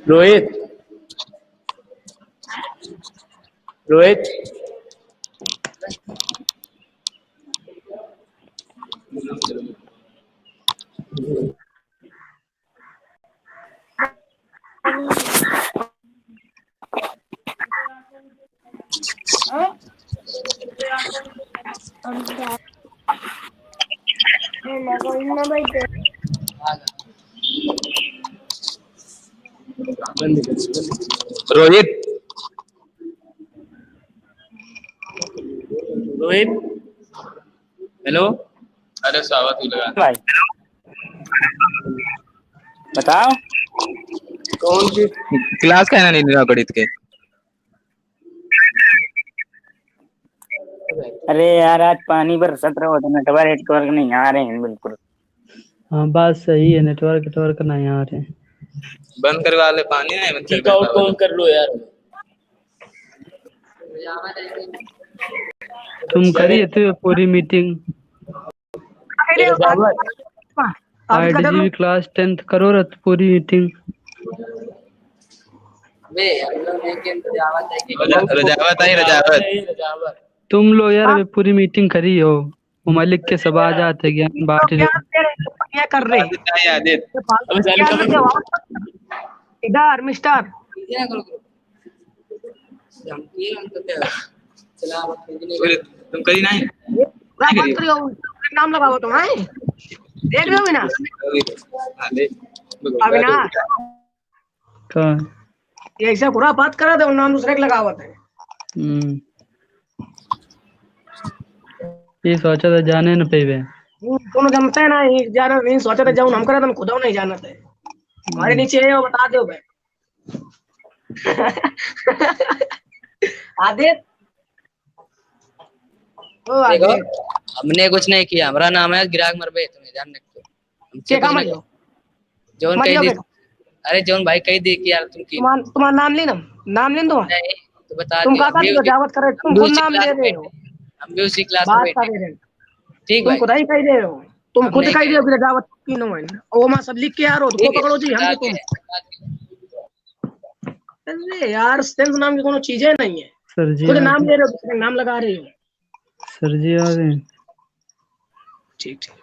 Rohit, Rohit, Rohit, Rohit, hello. अरे सावा तू लगा भाई, बताओ कौन सी क्लास का है ना नहीं गणित के। अरे यार आज पानी बरसत रहा होता, नेटवर्क नहीं आ रहे हैं बिल्कुल। हाँ बात सही है, नेटवर्क नहीं आ रहे हैं। बंद करवा ले पानी है मतलब कॉल कर लो यार। तुम करिए थे पूरी मीटिंग IDGB क्लास 10th करो रत पूरी मीटिंग। रजावत तुम लो यार अभी पूरी मीटिंग करी हो, मलिक के सब आ जाते ज्ञान बांट लो। क्या कर रहे इधर मिस्टर तुम करी नहीं नाम लगाओ तुम है देख रहे हो अविनाश अविनाश ये ऐसा पूरा बात करा दे नाम दूसरे के लगावत है। ये सोचा था जाने न पेवे दोनों जमते हैं ना, ये जाना नहीं सोचा था जाऊँ हम करा था खुदा नहीं जाना था हमारे नीचे है वो बता दो भाई। आदित्य हमने कुछ नहीं किया, हमारा नाम है गिराग मरबे, तुम्हें ध्यान रखो। जोन कही दी, अरे जोन भाई कही दी कि यार तुम की तुम्हारा नाम ले नाम ले दो तो बता तुम कहा बजावत कर रहे तुम खुद नाम ले रहे हो, हम भी उसी क्लास बात में कर रहे ठीक तुम भाई, खुद ही कह रहे हो, तुम खुद कह रहे हो बजावत की नो है वो मैं सब लिख के आ रहा हूं तो पकड़ो जी हम तुम। अरे यार सेंस नाम की कोनो चीज नहीं है, सर जी खुद नाम ले रहे हो नाम लगा रहे हो। सर जी आ गए। ठीक ठीक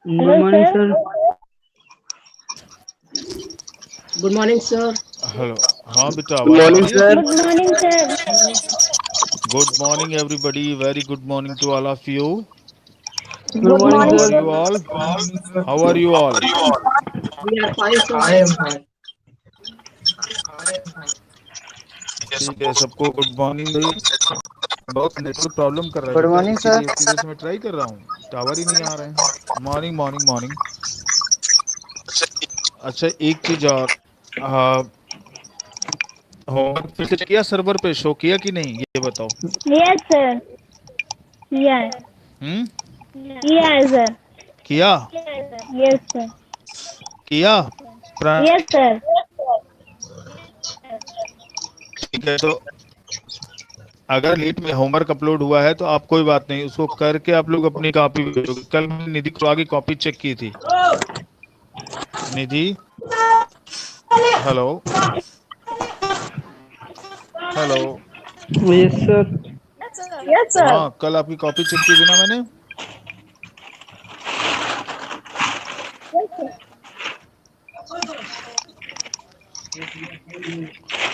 good morning sir. Good morning sir. Hello, हाँ बेटा। Good morning sir. Good morning sir. Good morning everybody, very good morning to all of you. Good morning How are sir. you all? How are you all? We are fine sir. I am fine. ठीक है, सबको good morning भाई। बहुत network problem कर रहा है। Good morning sir. इसीलिए मैं ट्राई कर रहा हूँ, टावर ही नहीं आ रहे हैं। Morning morning morning. अच्छा एक चीज और, होमवर्क फिर से किया, सर्वर पे शो किया कि नहीं ये बताओ। Yes sir. Yes yes sir. किया? Yes sir. किया? Yes sir. ठीक है, तो अगर लेट में होमवर्क अपलोड हुआ है तो आप कोई बात नहीं, उसको करके आप लोग अपनी कॉपी भेजोगे। कल मैंने निधि को आगे कॉपी चेक की थी। Nidhi hello hello. Yes sir. Yes sir. हाँ कल आपकी कॉपी चेक की थी ना मैंने।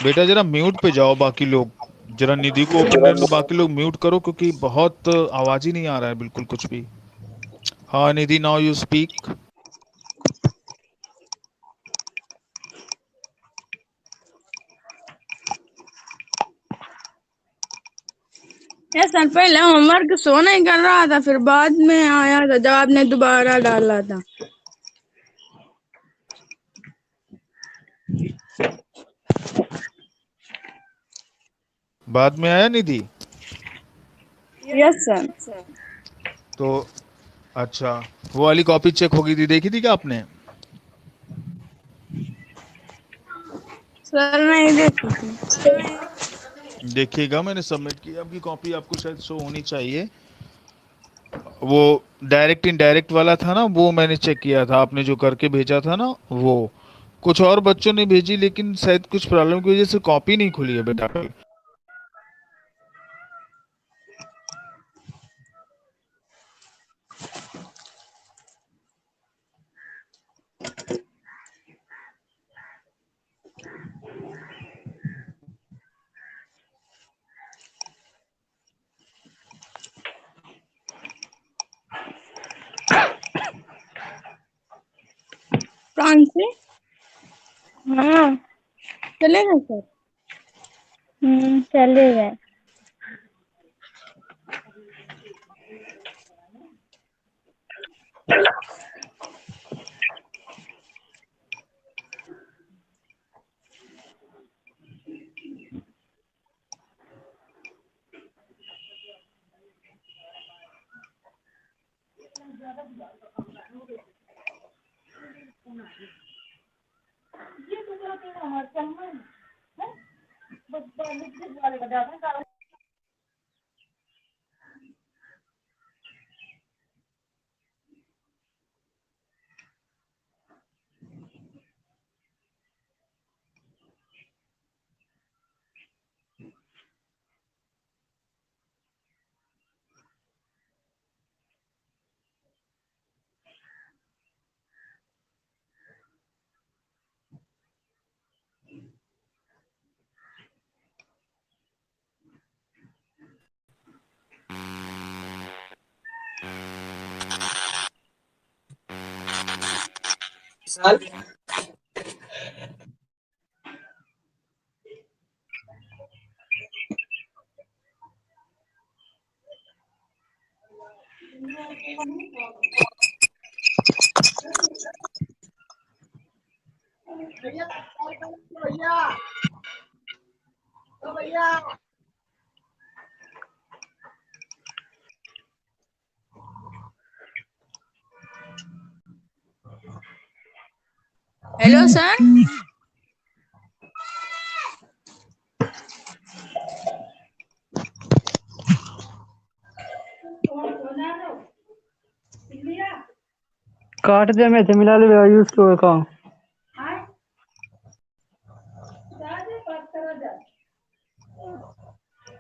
बेटा जरा म्यूट पे जाओ, बाकी लोग जरा निधि को ओपन करके बाकी लोग म्यूट करो, क्योंकि बहुत आवाज ही नहीं आ रहा है बिल्कुल कुछ भी। हाँ Nidhi, now you speak. Yes sir, पहले होमवर्क शो नहीं कर रहा था, फिर बाद में आया था जब आपने दोबारा डाला था। बाद में आया निधि? Yes sir. तो अच्छा, वो वाली कॉपी चेक होगी थी, देखी थी क्या आपने? सर नहीं देखी थी। देखिएगा, मैंने सबमिट किया आपकी कॉपी, आपको शायद शो होनी चाहिए। वो डायरेक्ट इनडायरेक्ट वाला था ना, वो मैंने चेक किया था, आपने जो करके भेजा था ना वो। कुछ और बच्चों ने भेजी, लेकिन शायद कुछ प्रॉब्लम की वजह से कॉपी नहीं खुली है बेटा की। फ्रांसी हाँ। चले गए सर। चले गए। Hello sir. काट दे, मैं मिला ले यूज तो का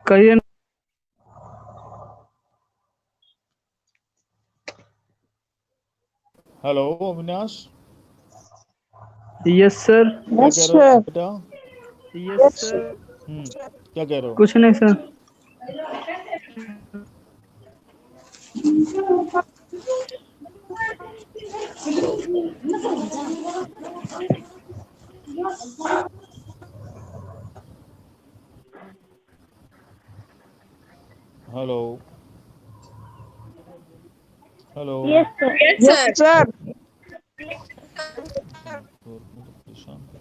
कहिए। Hello Avinash, yes sir. क्या कह रहे हो बेटा? Yes sir. क्या कह रहे हो? कुछ नहीं sir. Hello hello. Yes sir. Yes sir. परेशान कर।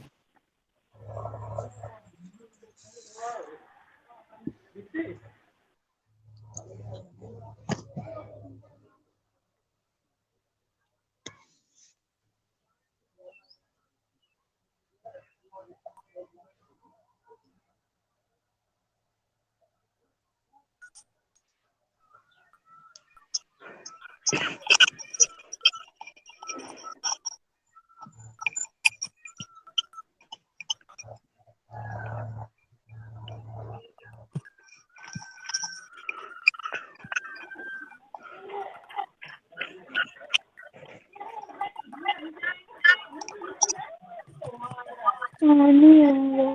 पानी आ गया।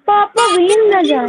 पापा भीम न जा।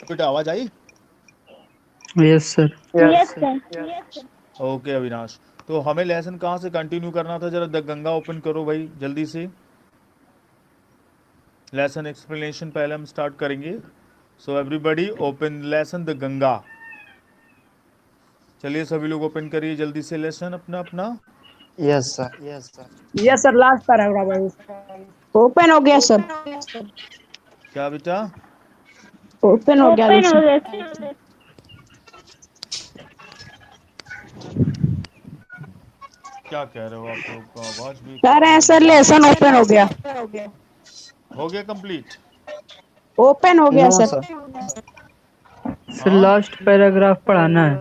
बेटा आवाज आई? Yes sir. Yes sir. Okay Avinash, तो हमें लेसन कहाँ से कंटिन्यू करना था? जरा द गंगा ओपन करो भाई जल्दी से। लेसन एक्सप्लेनेशन पहले हम स्टार्ट करेंगे। So everybody open lesson the Ganga. चलिए सभी लोग ओपन करिए जल्दी से लेसन अपना अपना। Yes sir. Yes sir, last paragraph है। ओपन हो गया सर। क्या बेटा? ओपन हो गया ओपन हो लेसन। गया। क्या कह रहे हो आप लोग? का आवाज भी कह रहे हैं सर लेसन ओपन हो गया। हो गया कंप्लीट? ओपन हो गया no sir. Sir. Sir last paragraph पढ़ाना है।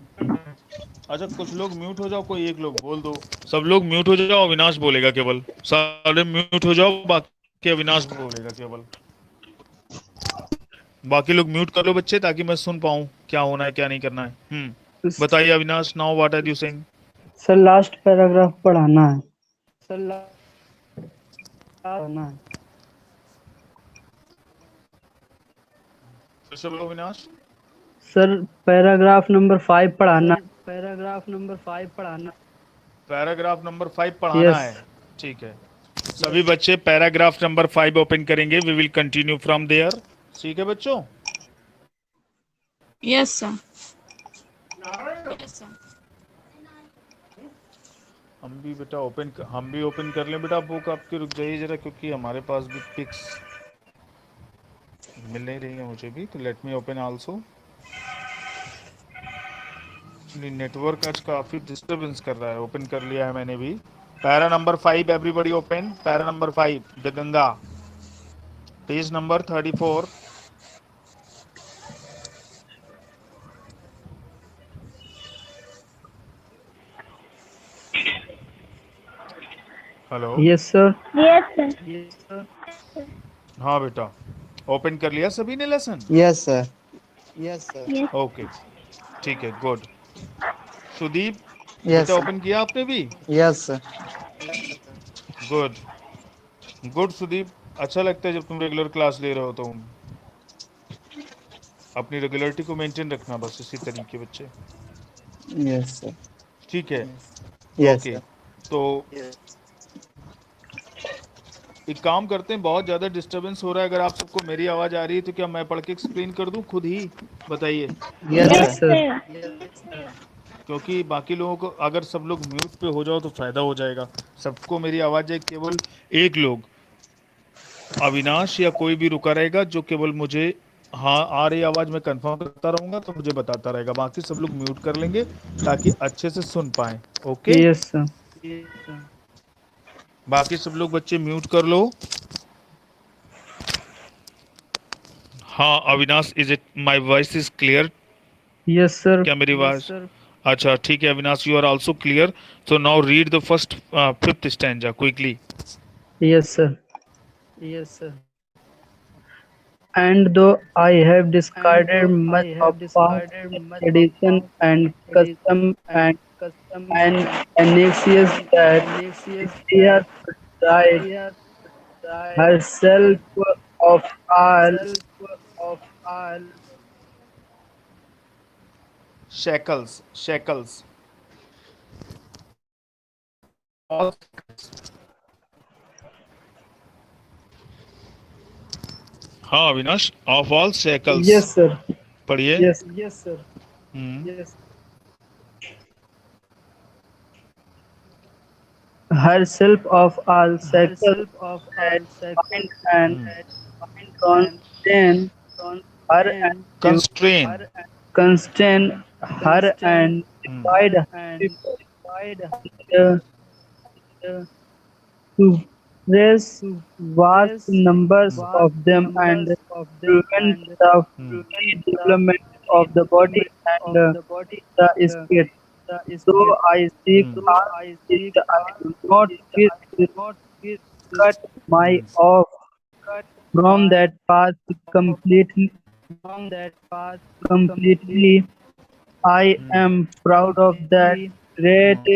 अच्छा कुछ लोग म्यूट हो जाओ, कोई एक लोग बोल दो। सब लोग म्यूट हो जाओ, अविनाश बोलेगा केवल। सारे म्यूट हो जाओ, बाकी अविनाश बोलेगा केवल। बाकी लोग म्यूट कर लो बच्चे, ताकि मैं सुन पाऊं क्या होना है क्या नहीं करना है। बताइए Avinash, now what are you saying? Sir last paragraph पढ़ाना है। सर पढ़ाना है। फिर से बोलो अविनाश। सर पैराग्राफ नंबर 5 पढ़ाना। पैराग्राफ नंबर 5 पढ़ाना। पैराग्राफ नंबर 5 पढ़ाना यस। है, ठीक है। सभी बच्चे पैराग्राफ नंबर 5 ओपन करेंगे। We will continue from there. ठीक है बच्चों? Yes sir. हम भी ओपन कर लें बेटा बुक आपकी। रुक जाइए जरा, क्योंकि हमारे पास भी पिक्स मिल नहीं रही है मुझे भी। तो let me open also. Network आज काफी डिस्टरबेंस कर रहा है। ओपन कर लिया है मैंने भी। Para number 5 everybody open. Para number 5 the Ganga, page number 34। Hello. Yes sir. Yes sir. हाँ बेटा, ओपन कर लिया सभी ने लेसन? Yes sir. ओके ठीक है, गुड। सुदीप यस बेटा ओपन किया आपने भी? Yes sir. गुड सुदीप, अच्छा लगता है जब तुम रेगुलर क्लास ले रहे हो। तो अपनी रेगुलरिटी को मेंटेन रखना बस, इसी तरीके बच्चे। Yes sir. ठीक है। यस ओके, तो एक काम करते हैं, बहुत ज़्यादा डिस्टरबेंस हो रहा है। अगर आप सबको मेरी आवाज़ आ रही है तो क्या मैं पढ़ के एक्सप्लेन कर दूं खुद ही? बताइए। Yes sir. क्योंकि बाकी लोगों को, अगर सब लोग म्यूट पे हो जाओ तो फ़ायदा हो जाएगा। सबको मेरी आवाज़ है, केवल एक लोग अविनाश या कोई भी रुका रहेगा जो केवल मुझे हाँ आ रही आवाज़ मैं कंफर्म करता रहूँगा, तो मुझे बताता रहेगा। बाकी सब लोग म्यूट कर लेंगे ताकि अच्छे से सुन पाएँ। Okay, yes sir. बाकी सब लोग बच्चे म्यूट कर लो। हाँ Avinash, is it my voice is clear? Yes sir. क्या मेरी आवाज? अच्छा ठीक है Avinash, you are also clear. So now read the first 5th stanza quickly. Yes, sir. And though I have discarded much of past tradition and custom and anxious that India pride herself of all shackles हाँ Avinash, of all shackles. Yes, sir. पढ़िए। Yes, sir. Yes. Herself of all shackles and constrain her and constrain her and divide her to raise vast numbers of them and prevent the free development of the body and the spirit. Though I seek it, I do not wish to cut my off from that path completely. I am proud of that great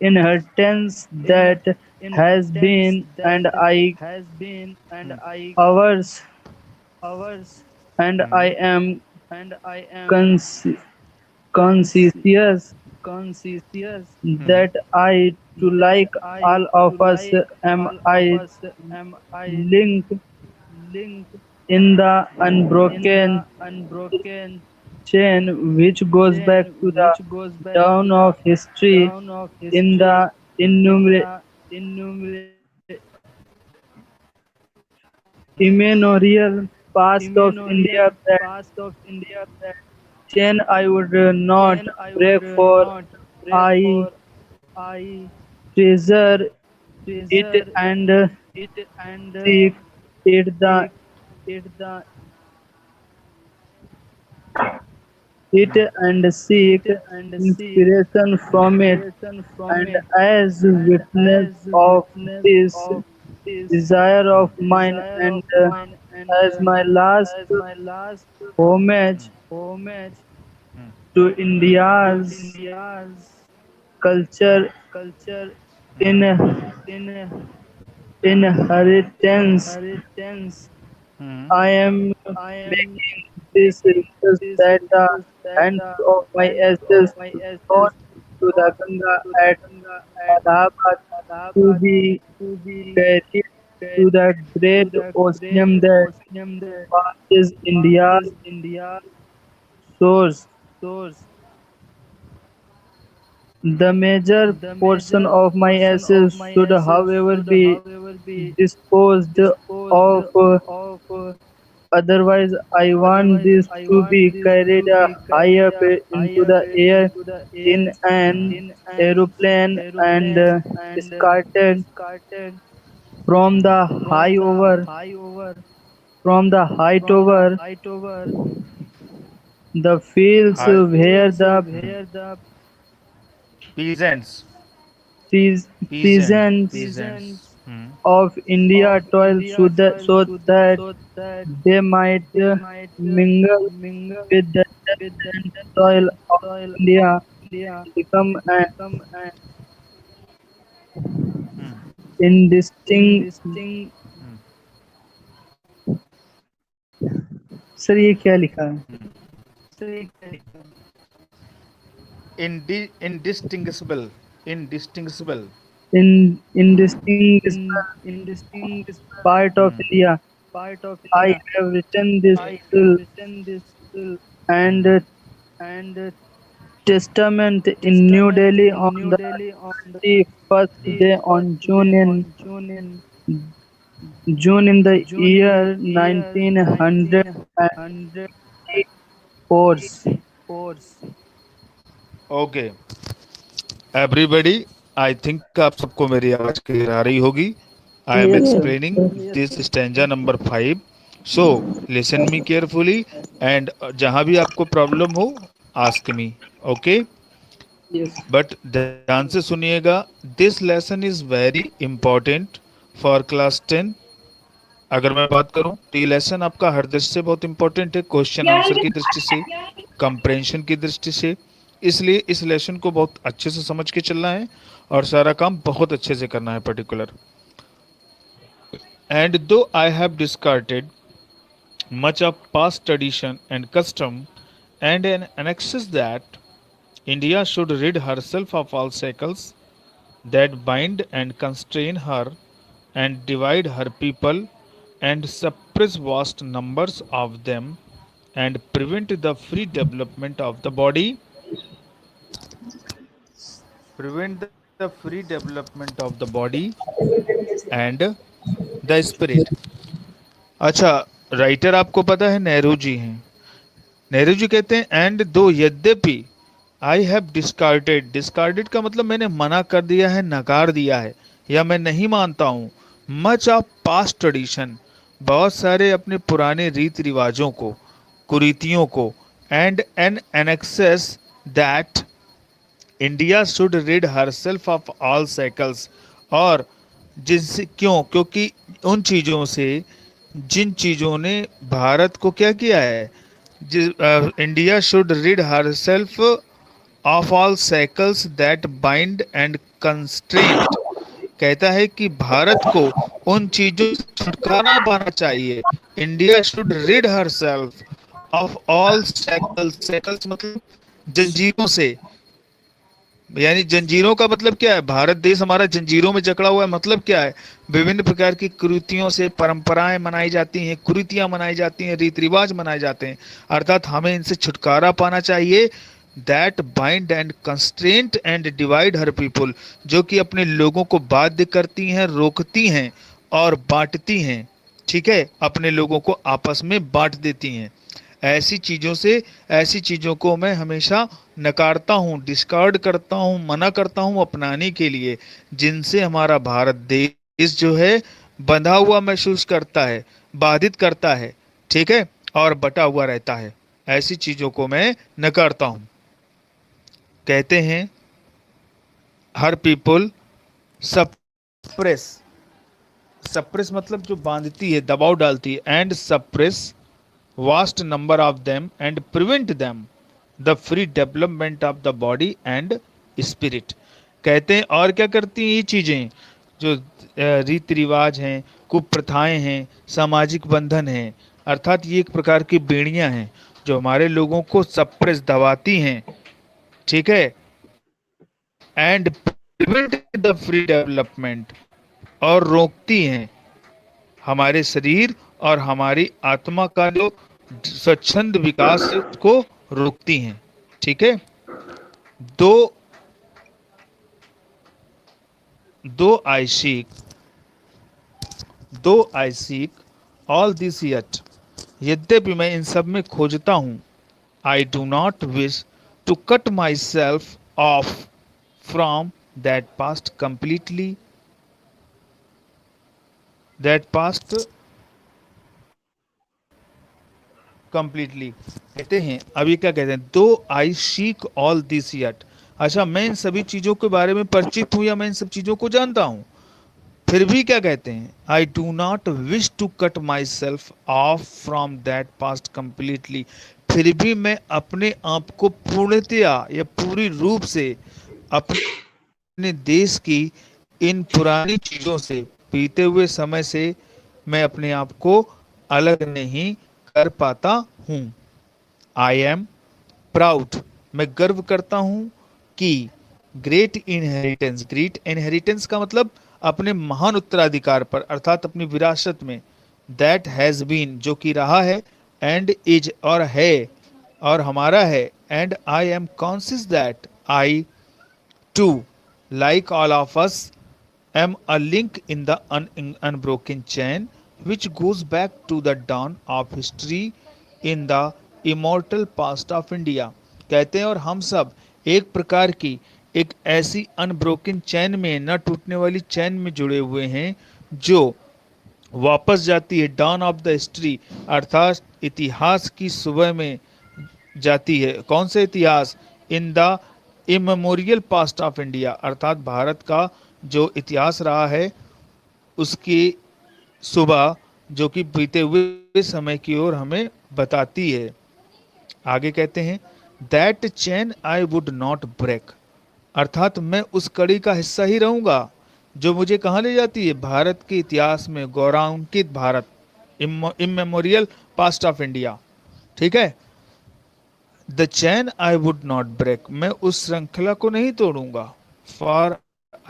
inheritance that has been and I hours and I am cons- conscious that I to like all of us am I linked in the unbroken chain which goes back to the dawn of history in the immemorial past of India. That chain I would not break, for I treasure it and seek it the it and seek inspiration from it. And as witness of this desire of mine, and as my last homage to India's culture in inheritance, I am making this request that the hands of my ashes thrown to the Ganga at Allahabad to be carried to the great ocean that passes India's shores. The major portion of my assets should, however, be disposed of. Otherwise, I want this to be carried high up into the air in an aeroplane and escorted from the height over the fields Hi. where the Peasants. peasants Hmm. of India toil so that they might mingle with the dust and soil of India and become an indistinct. Sir ये क्या लिखा है? Indistinguishable. Indistinguishable. Indistinguishable part of India. I have written this will and testament in New Delhi on the 31st day on June in the year 1904. Okay everybody, I think आप सबको मेरी आवाज clear आ रही होगी. I am explaining this stanza number 5. So listen me carefully and जहां भी आपको problem हो आस्क मी. ओके, बट ध्यान से सुनिएगा. This lesson is very important for class 10. अगर मैं बात करूं तो ये लेसन आपका हर दृष्टि से बहुत इंपॉर्टेंट है, क्वेश्चन आंसर की दृष्टि से, कंप्रेंशन की दृष्टि से. इसलिए इस लेसन को बहुत अच्छे से समझ के चलना है और सारा काम बहुत अच्छे से करना है particular. And though I have discarded much of past tradition and custom and an annexes that India should rid herself of all shackles that bind and constrain her and divide her people and suppress vast numbers of them and prevent the free development of the body. Prevent the free development of the body and the spirit. अच्छा, writer आपको पता है नेहरू जी हैं. नेहरू जी कहते हैं and दो यद्यपि I have discarded. Discarded का मतलब मैंने मना कर दिया है, नकार दिया है या मैं नहीं मानता हूँ. मच ऑफ पास्ट ट्रेडिशन, बहुत सारे अपने पुराने रीति रिवाजों को, कुरीतियों को. And an annexes that India should rid herself of all shackles. और जिनसे क्योंकि उन चीज़ों से जिन चीज़ों ने भारत को क्या किया है. India should rid herself of all shackles that bind and constraint. कहता है कि भारत को उन चीजों से छुटकारा पाना चाहिए। India should rid herself of all shackles मतलब जंजीरों से। यानी जंजीरों का मतलब क्या है? भारत देश हमारा जंजीरों में जकड़ा हुआ है। मतलब क्या है? विभिन्न प्रकार की कुरीतियों से परंपराएं मनाई जाती हैं, कुरीतियां मनाई जाती हैं, रीति रिवाज मनाए जाते हैं। अर्थात हमें इनसे छुटकारा पाना चाहिए। That bind and constraint and divide her people, जो कि अपने लोगों को बाध्य करती हैं, रोकती हैं और बांटती हैं। ठीक है, अपने लोगों को आपस में बांट देती हैं। ऐसी चीज़ों को मैं हमेशा नकारता हूँ, डिस्कार्ड करता हूँ, मना करता हूँ अपनाने के लिए, जिनसे हमारा भारत देश जो है बंधा हुआ महसूस करता है, बाधित करता है, ठीक है, और बटा हुआ रहता है। ऐसी चीज़ों को मैं नकारता हूँ। कहते हैं हर पीपल सप्रेस, सप्रेस मतलब जो बांधती है, दबाव डालती है, and suppress vast number of them and prevent them the free development of the body and spirit। कहते हैं और क्या करती हैं ये चीज़ें, जो रीति रिवाज हैं, कुप्रथाएं हैं, सामाजिक बंधन हैं, अर्थात ये एक प्रकार की बेड़ियां हैं जो हमारे लोगों को सप्रेस दबाती हैं, ठीक है, and prevent the free development, और रोकती हैं हमारे शरीर और हमारी आत्मा का जो स्वच्छंद विकास को रोकती हैं। ठीक है, though I seek all this yet, यद्यपि मैं इन सब में खोजता हूं, I do not wish to cut myself off from that past completely, that past completely. कहते हैं अभी क्या कहते हैं, though I seek all this yet, अच्छा मैं इन सभी चीजों के बारे में परिचित हूं या मैं इन सब चीजों को जानता हूं, फिर भी क्या कहते हैं, I do not wish to cut myself off from that past completely, फिर भी मैं अपने आप को पूर्णतया या पूरी रूप से अपने देश की इन पुरानी चीजों से, बीते हुए समय से मैं अपने आप को अलग नहीं कर पाता हूं। आई एम प्राउड, मैं गर्व करता हूं कि ग्रेट इनहेरिटेंस का मतलब अपने महान उत्तराधिकार पर, अर्थात अपनी विरासत में, दैट हैज बीन जो कि रहा है, एंड इज और है और हमारा है, and I am conscious that I too like all of us am a link in the unbroken chain which goes back to the dawn of history in the immortal past of India। कहते हैं और हम सब एक प्रकार की एक ऐसी अनब्रोकन चैन में, न टूटने वाली चैन में जुड़े हुए हैं, जो वापस जाती है डॉन ऑफ द हिस्ट्री, अर्थात इतिहास की सुबह में जाती है। कौन सा इतिहास? In the immemorial past of India, अर्थात भारत का जो इतिहास रहा है उसकी सुबह, जो कि बीते हुए समय की ओर हमें बताती है। आगे कहते हैं that chain I would not break, अर्थात मैं उस कड़ी का हिस्सा ही रहूंगा जो मुझे कहाँ ले जाती है, भारत के इतिहास में, गौरवान्वित Bharat, immemorial past of India. ठीक है, the chain I would not break, मैं उस श्रृंखला को नहीं तोड़ूंगा, for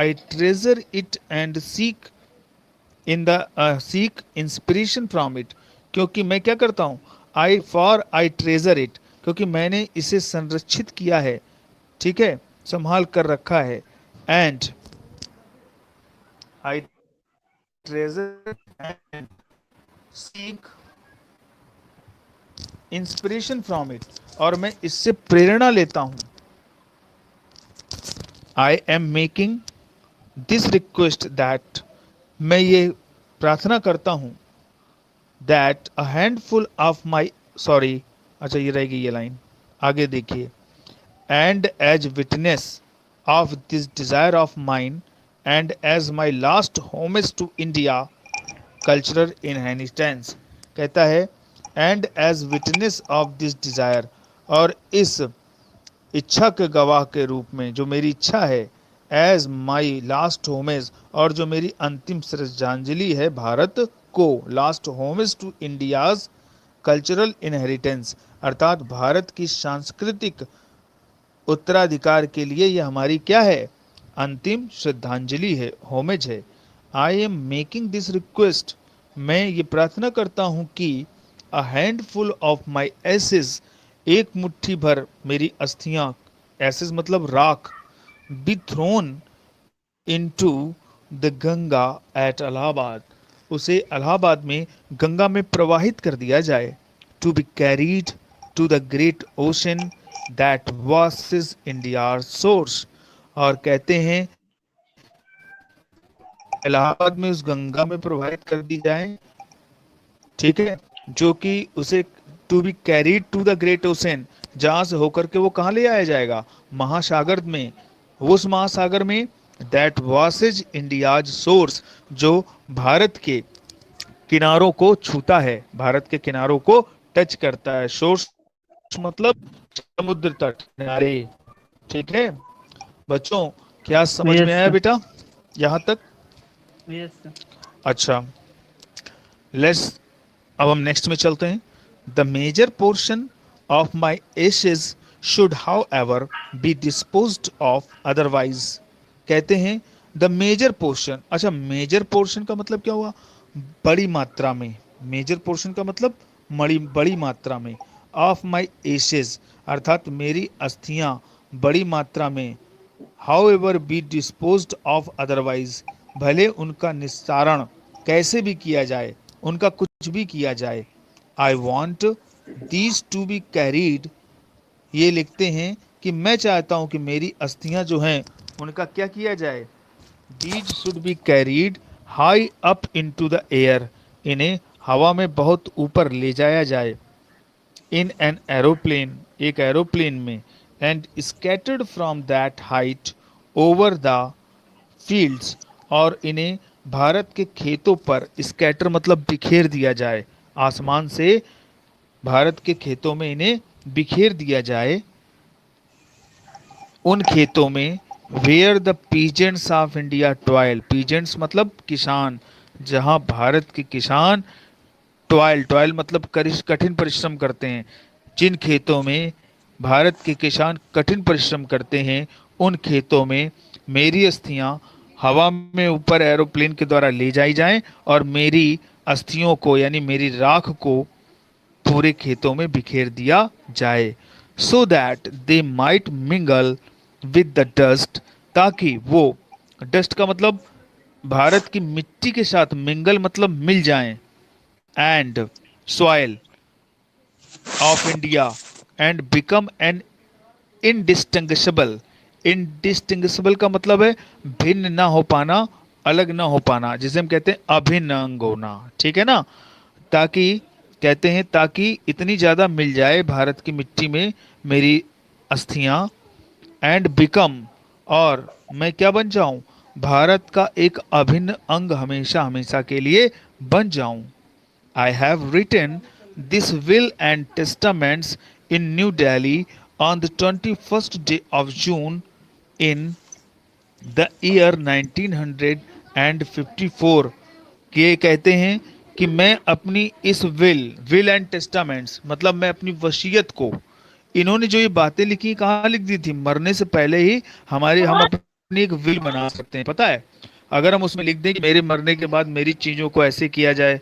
I treasure it and seek seek inspiration from it, क्योंकि मैं क्या करता हूँ, आई ट्रेजर इट, क्योंकि मैंने इसे संरक्षित किया है, ठीक है, संभाल कर रखा है, and I treasure and seek inspiration from it, और मैं इससे प्रेरणा लेता हूँ। I am making this request that, मैं ये प्रार्थना करता हूं, that a handful of my, sorry, अच्छा ये रहेगी ये लाइन, आगे देखिए, and as witness of this desire of mine, and as my last homage to India cultural inheritance. कहता है and as witness of this desire, और इस इच्छा के गवाह के रूप में, जो मेरी इच्छा है, एज माई लास्ट होमेज, और जो मेरी अंतिम श्रद्धांजलि है भारत को, last homage to India's cultural inheritance, अर्थात भारत की सांस्कृतिक उत्तराधिकार के लिए यह हमारी क्या है, अंतिम श्रद्धांजलि है, होमेज है। I am making this request, मैं ये प्रार्थना करता हूँ कि a handful of my ashes, एक मुट्ठी भर मेरी अस्थियां, एसेस मतलब राख, be thrown into the Ganga at Allahabad, उसे इलाहाबाद में गंगा में प्रवाहित कर दिया जाए, to be carried to the great ocean that washes India shores, और कहते हैं इलाहाबाद में उस गंगा में प्रवाहित कर दी जाए, ठीक है, जो कि उसे to be carried to the great ocean, जहां से होकर के वो कहाँ ले आया जाएगा, महासागर में, उस महासागर में, दैट वासेज इंडियाज सोर्स, जो भारत के किनारों को छूता है, भारत के किनारों को टच करता है, सोर्स मतलब समुद्र तट, किनारे, ठीक है बच्चों, क्या समझ Yes, में आया sir. बेटा यहाँ तक? Yes, sir. अच्छा, लेट्स, अब हम नेक्स्ट में चलते हैं। The major portion of my ashes should however be disposed of otherwise, कहते हैं द मेजर पोर्शन, अच्छा मेजर पोर्शन का मतलब क्या हुआ, बड़ी मात्रा में, मेजर पोर्शन का मतलब बड़ी मात्रा में, ऑफ माई एशेज अर्थात मेरी अस्थियां बड़ी मात्रा में, how ever be disposed of otherwise, भले उनका निस्तारण कैसे भी किया जाए, उनका कुछ भी किया जाए, I want these two be carried, ये लिखते हैं कि मैं चाहता हूं कि मेरी अस्थियां जो हैं उनका क्या किया जाए, these should be carried high up into the air, इन्हें हवा में बहुत ऊपर ले जाया जाए, इन एन एरोप्लेन, एक एरोप्लेन में, and scattered from that height over the fields, और इन्हें भारत के खेतों पर, स्कैटर मतलब बिखेर दिया जाए, आसमान से भारत के खेतों में इन्हें बिखेर दिया जाए, उन खेतों में where the peasants of India toil, peasants मतलब किसान, जहां भारत के किसान टॉयल मतलब कठिन परिश्रम करते हैं, जिन खेतों में भारत के किसान कठिन परिश्रम करते हैं, उन खेतों में मेरी अस्थियां हवा में ऊपर एरोप्लेन के द्वारा ले जाई जाएं और मेरी अस्थियों को यानी मेरी राख को पूरे खेतों में बिखेर दिया जाए, so that they might mingle with the dust, ताकि वो, डस्ट का मतलब भारत की मिट्टी के साथ, मिंगल मतलब मिल जाएं, and soil of India and become an indistinguishable, indistinguishable का मतलब है भिन्न ना हो पाना, अलग ना हो पाना, जिसे हम कहते हैं अभिन्न अंग होना, ठीक है ना, ताकि कहते हैं ताकि इतनी ज़्यादा मिल जाए भारत की मिट्टी में मेरी अस्थियां, एंड बिकम, और मैं क्या बन जाऊं, भारत का एक अभिन्न अंग हमेशा हमेशा के लिए बन जाऊं। I have written this will and testaments in New Delhi on the 21st day of June in the year 1954, के कहते हैं कि मैं अपनी इस विल एंड टेस्टामेंट्स मतलब मैं अपनी वसीयत को, इन्होंने जो ये बातें लिखी कहाँ लिख दी थी, मरने से पहले ही हम अपनी एक विल बना सकते हैं, पता है, अगर हम उसमें लिख दें कि मेरे मरने के बाद मेरी चीज़ों को ऐसे किया जाए,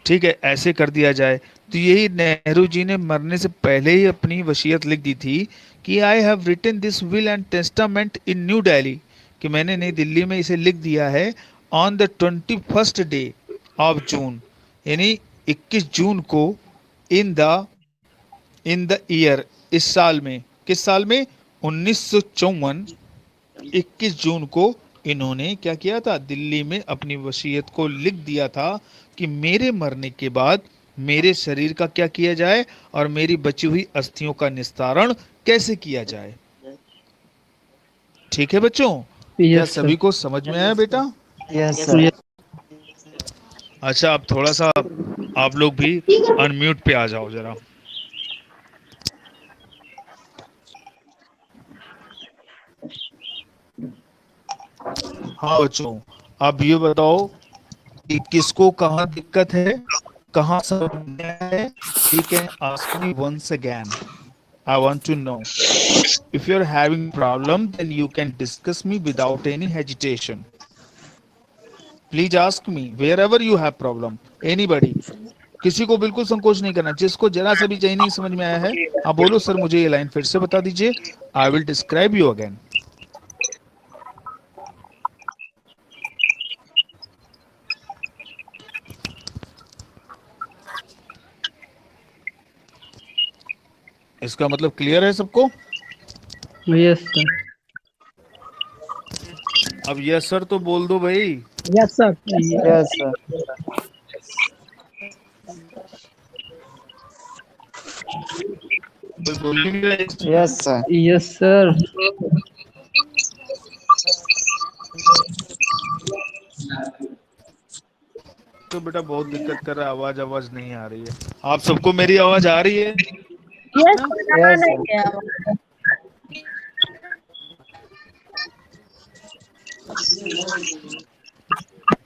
ठीक है, ऐसे कर दिया जाए, तो यही नेहरू जी ने मरने से पहले ही अपनी वसीयत लिख दी थी कि I have written this will and testament in New Delhi, कि मैंने नई दिल्ली में इसे लिख दिया है on the 21st day of June, यानी 21 जून को, इन द ईयर, इस साल में, किस साल में, 1954, 21 जून को इन्होंने क्या किया था, दिल्ली में अपनी वसीयत को लिख दिया था कि मेरे मरने के बाद मेरे शरीर का क्या किया जाए और मेरी बची हुई अस्थियों का निस्तारण कैसे किया जाए। ठीक है बच्चों, क्या Yes, sir. सभी को समझ में आया बेटा? Yes sir. अच्छा, अब थोड़ा सा आप लोग भी अनम्यूट पे आ जाओ जरा। हाँ बच्चों, अब ये बताओ कि किसको कहाँ दिक्कत है, कहाँ समझ में आया है। You can ask me once again, I want to know. If you are having problem then you can discuss me without any hesitation. Please ask me wherever you have problem, anybody. किसी को बिल्कुल संकोच नहीं करना, जिसको जरा सा भी चाहिए नहीं समझ में आया है आप बोलो सर मुझे ये लाइन फिर से बता दीजिए, I will describe you again. इसका मतलब क्लियर है सबको? Yes, sir. अब यस सर तो बोल दो भाई। Yes sir. Yes sir. कोई बोल ही नहीं रहा। Yes sir. Yes, sir. तो बेटा बहुत दिक्कत कर रहा है, आवाज आवाज नहीं आ रही है। आप सबको मेरी आवाज आ रही है? Yes yes sir.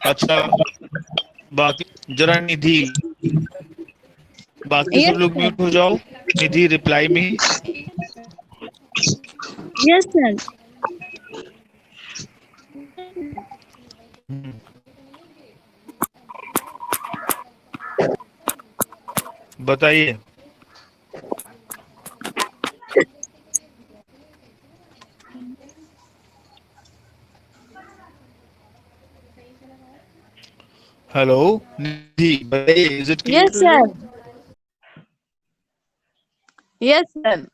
अच्छा, बाकी जरा निधि, बाकी सब लोग म्यूट हो जाओ। निधि रिप्लाई मी। Yes sir. बताइए। हेलो निधि, बताइए, is it clear? Yes sir. Yes sir.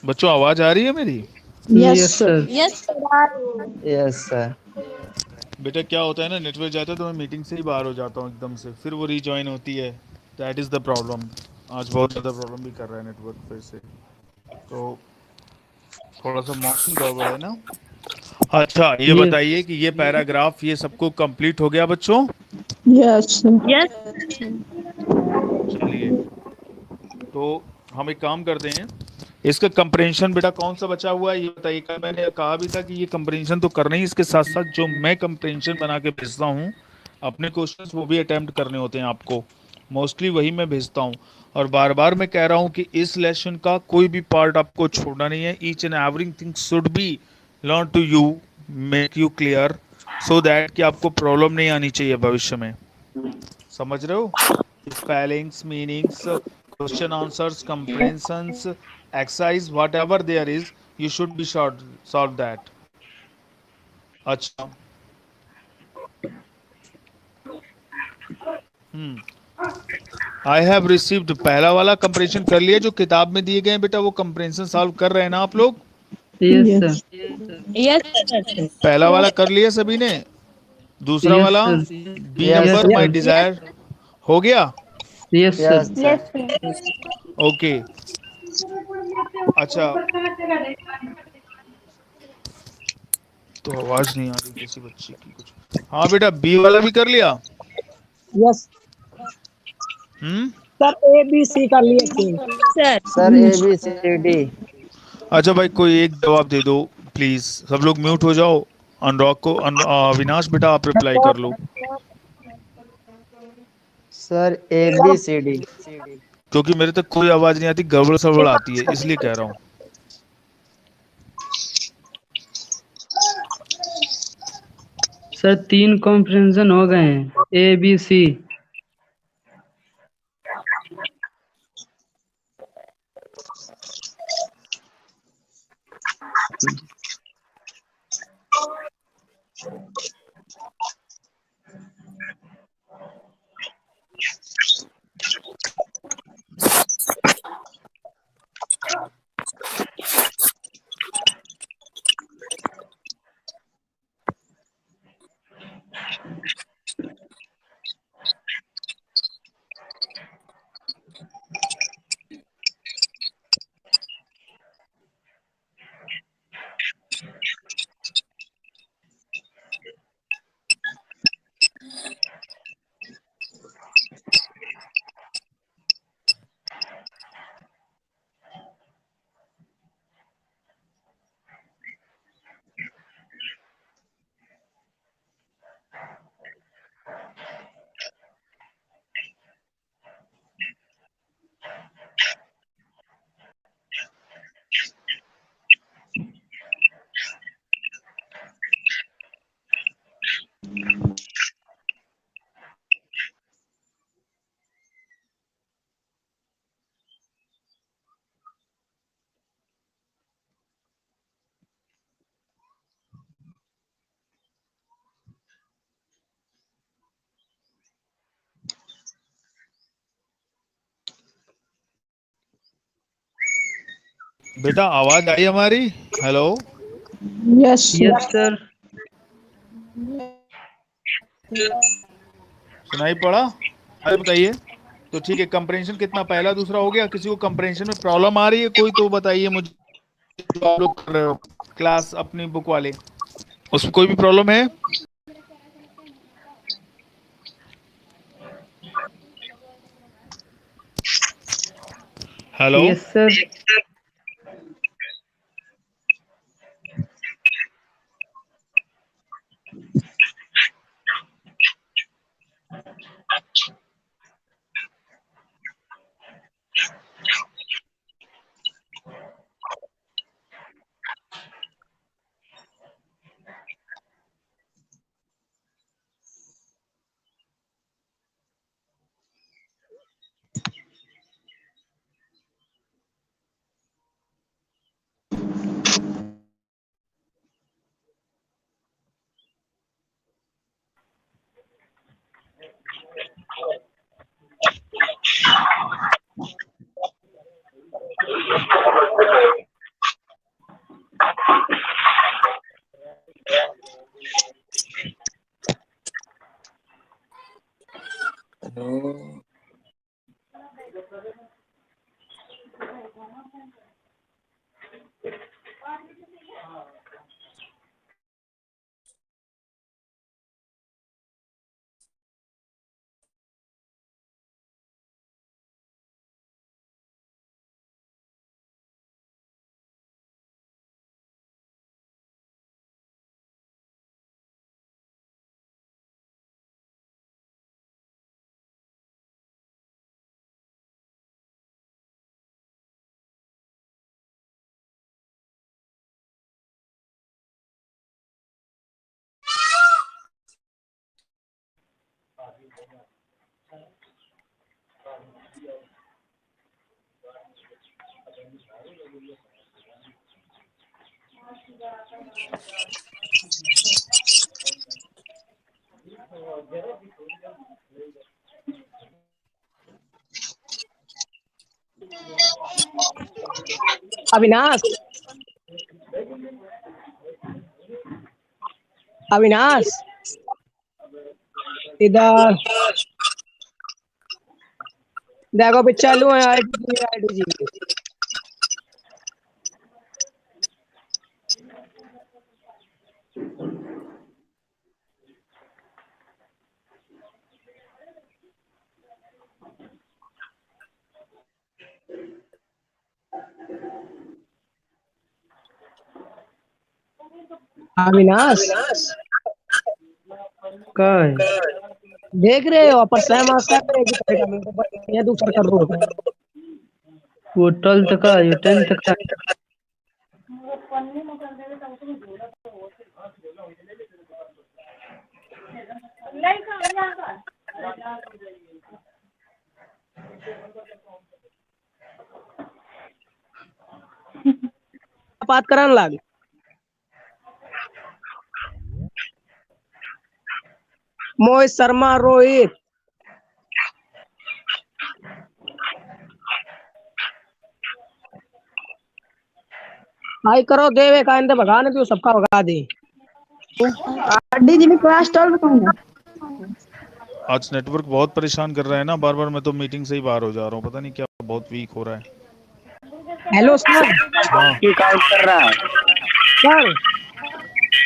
बच्चों आवाज आ रही है मेरी? Yes, sir. Yes sir. Yes sir. बेटा क्या होता है ना, नेटवर्क जाता है तो मैं मीटिंग से ही बाहर हो जाता हूँ एकदम से, फिर वो रीजॉइन होती है। That is the problem. आज बहुत ज़्यादा प्रॉब्लम भी कर रहा है नेटवर्क फिर से, तो थोड़ा सा मौसम गड़बड़ है ना। अच्छा ये Yes. बताइए कि ये पैराग्राफ ये सबको कंप्लीट हो गया बच्चों? Yes yes. चलिए, तो हम एक काम करते हैं, इसका कंप्रेंशन बेटा कौन सा बचा हुआ है ये बताइए। कल मैंने कहा भी था कि ये कंप्रेंशन तो करना ही, इसके साथ साथ जो मैं कंप्रेंशन बना के भेजता हूँ अपने क्वेश्चंस वो भी अटेम्प्ट करने होते हैं आपको, मोस्टली वही मैं भेजता हूँ। और बार बार मैं कह रहा हूँ कि इस लेसन का कोई भी पार्ट आपको छोड़ना नहीं है। Each and everything should be learn to you, make you clear, so that कि आपको प्रॉब्लम नहीं आनी चाहिए भविष्य में। समझ रहे हो? Spellings, meanings, question answers, comprehensions, exercise, whatever there is, you should be solve that. अच्छा आई हैव रिसीव्ड, पहला वाला कंप्रेंशन कर लिया जो किताब में दिए गए हैं बेटा, वो कंप्रेंशन सॉल्व कर रहे हैं ना आप लोग? Yes, sir. Yes sir. पहला वाला कर लिया सभी ने? दूसरा Yes, वाला sir. बी Yes, नंबर sir. माय डिजायर हो गया? Yes, sir. यस ओके अच्छा, तो आवाज नहीं आ रही किसी बच्ची की कुछ। हाँ बेटा बी वाला भी कर लिया? Yes sir, A B C कर लिए चेंज। Sir sir ABCD। अच्छा भाई, कोई एक जवाब दे दो प्लीज। सब लोग म्यूट हो जाओ। अनलॉक को अविनाश बेटा आप रिप्लाई कर लो, सर ABCD। क्योंकि मेरे तक कोई आवाज नहीं आती, गड़बड़ सड़बड़ आती है, इसलिए कह रहा हूँ। सर 3 कॉम्प्रिहेंशन हो गए हैं, ए बी सी। बेटा आवाज आई हमारी? Hello, yes yes sir. सुनाई पड़ा? अरे बताइए। तो ठीक है, कंप्रेंशन कितना, पहला दूसरा हो गया? किसी को कंप्रेंशन में प्रॉब्लम आ रही है कोई तो बताइए मुझे। जो आप लोग कर रहे हो क्लास अपनी बुक वाले, उसमें कोई भी प्रॉब्लम है? Hello, yes sir. Avinash, Avinash इधर देखो भी चालू है आईडी जी। अविनाश का है देख रहे हो अपर सैम कर रहे कि पढ़ेगा मेरे को ये दूसरा कर रहा होगा वो 12th का ये 10th का बात कराने लग मोहित शर्मा रोहित भाई करो देवे का इंदे भगाने तो सबका भगा दे डीजी में क्लास 12 कौन है? आज नेटवर्क बहुत परेशान कर रहा है ना, बार बार मैं तो मीटिंग से ही बाहर हो जा रहा हूँ, पता नहीं क्या बहुत वीक हो रहा है। हेलो सर हाँ किक आउट कर रहा है। सर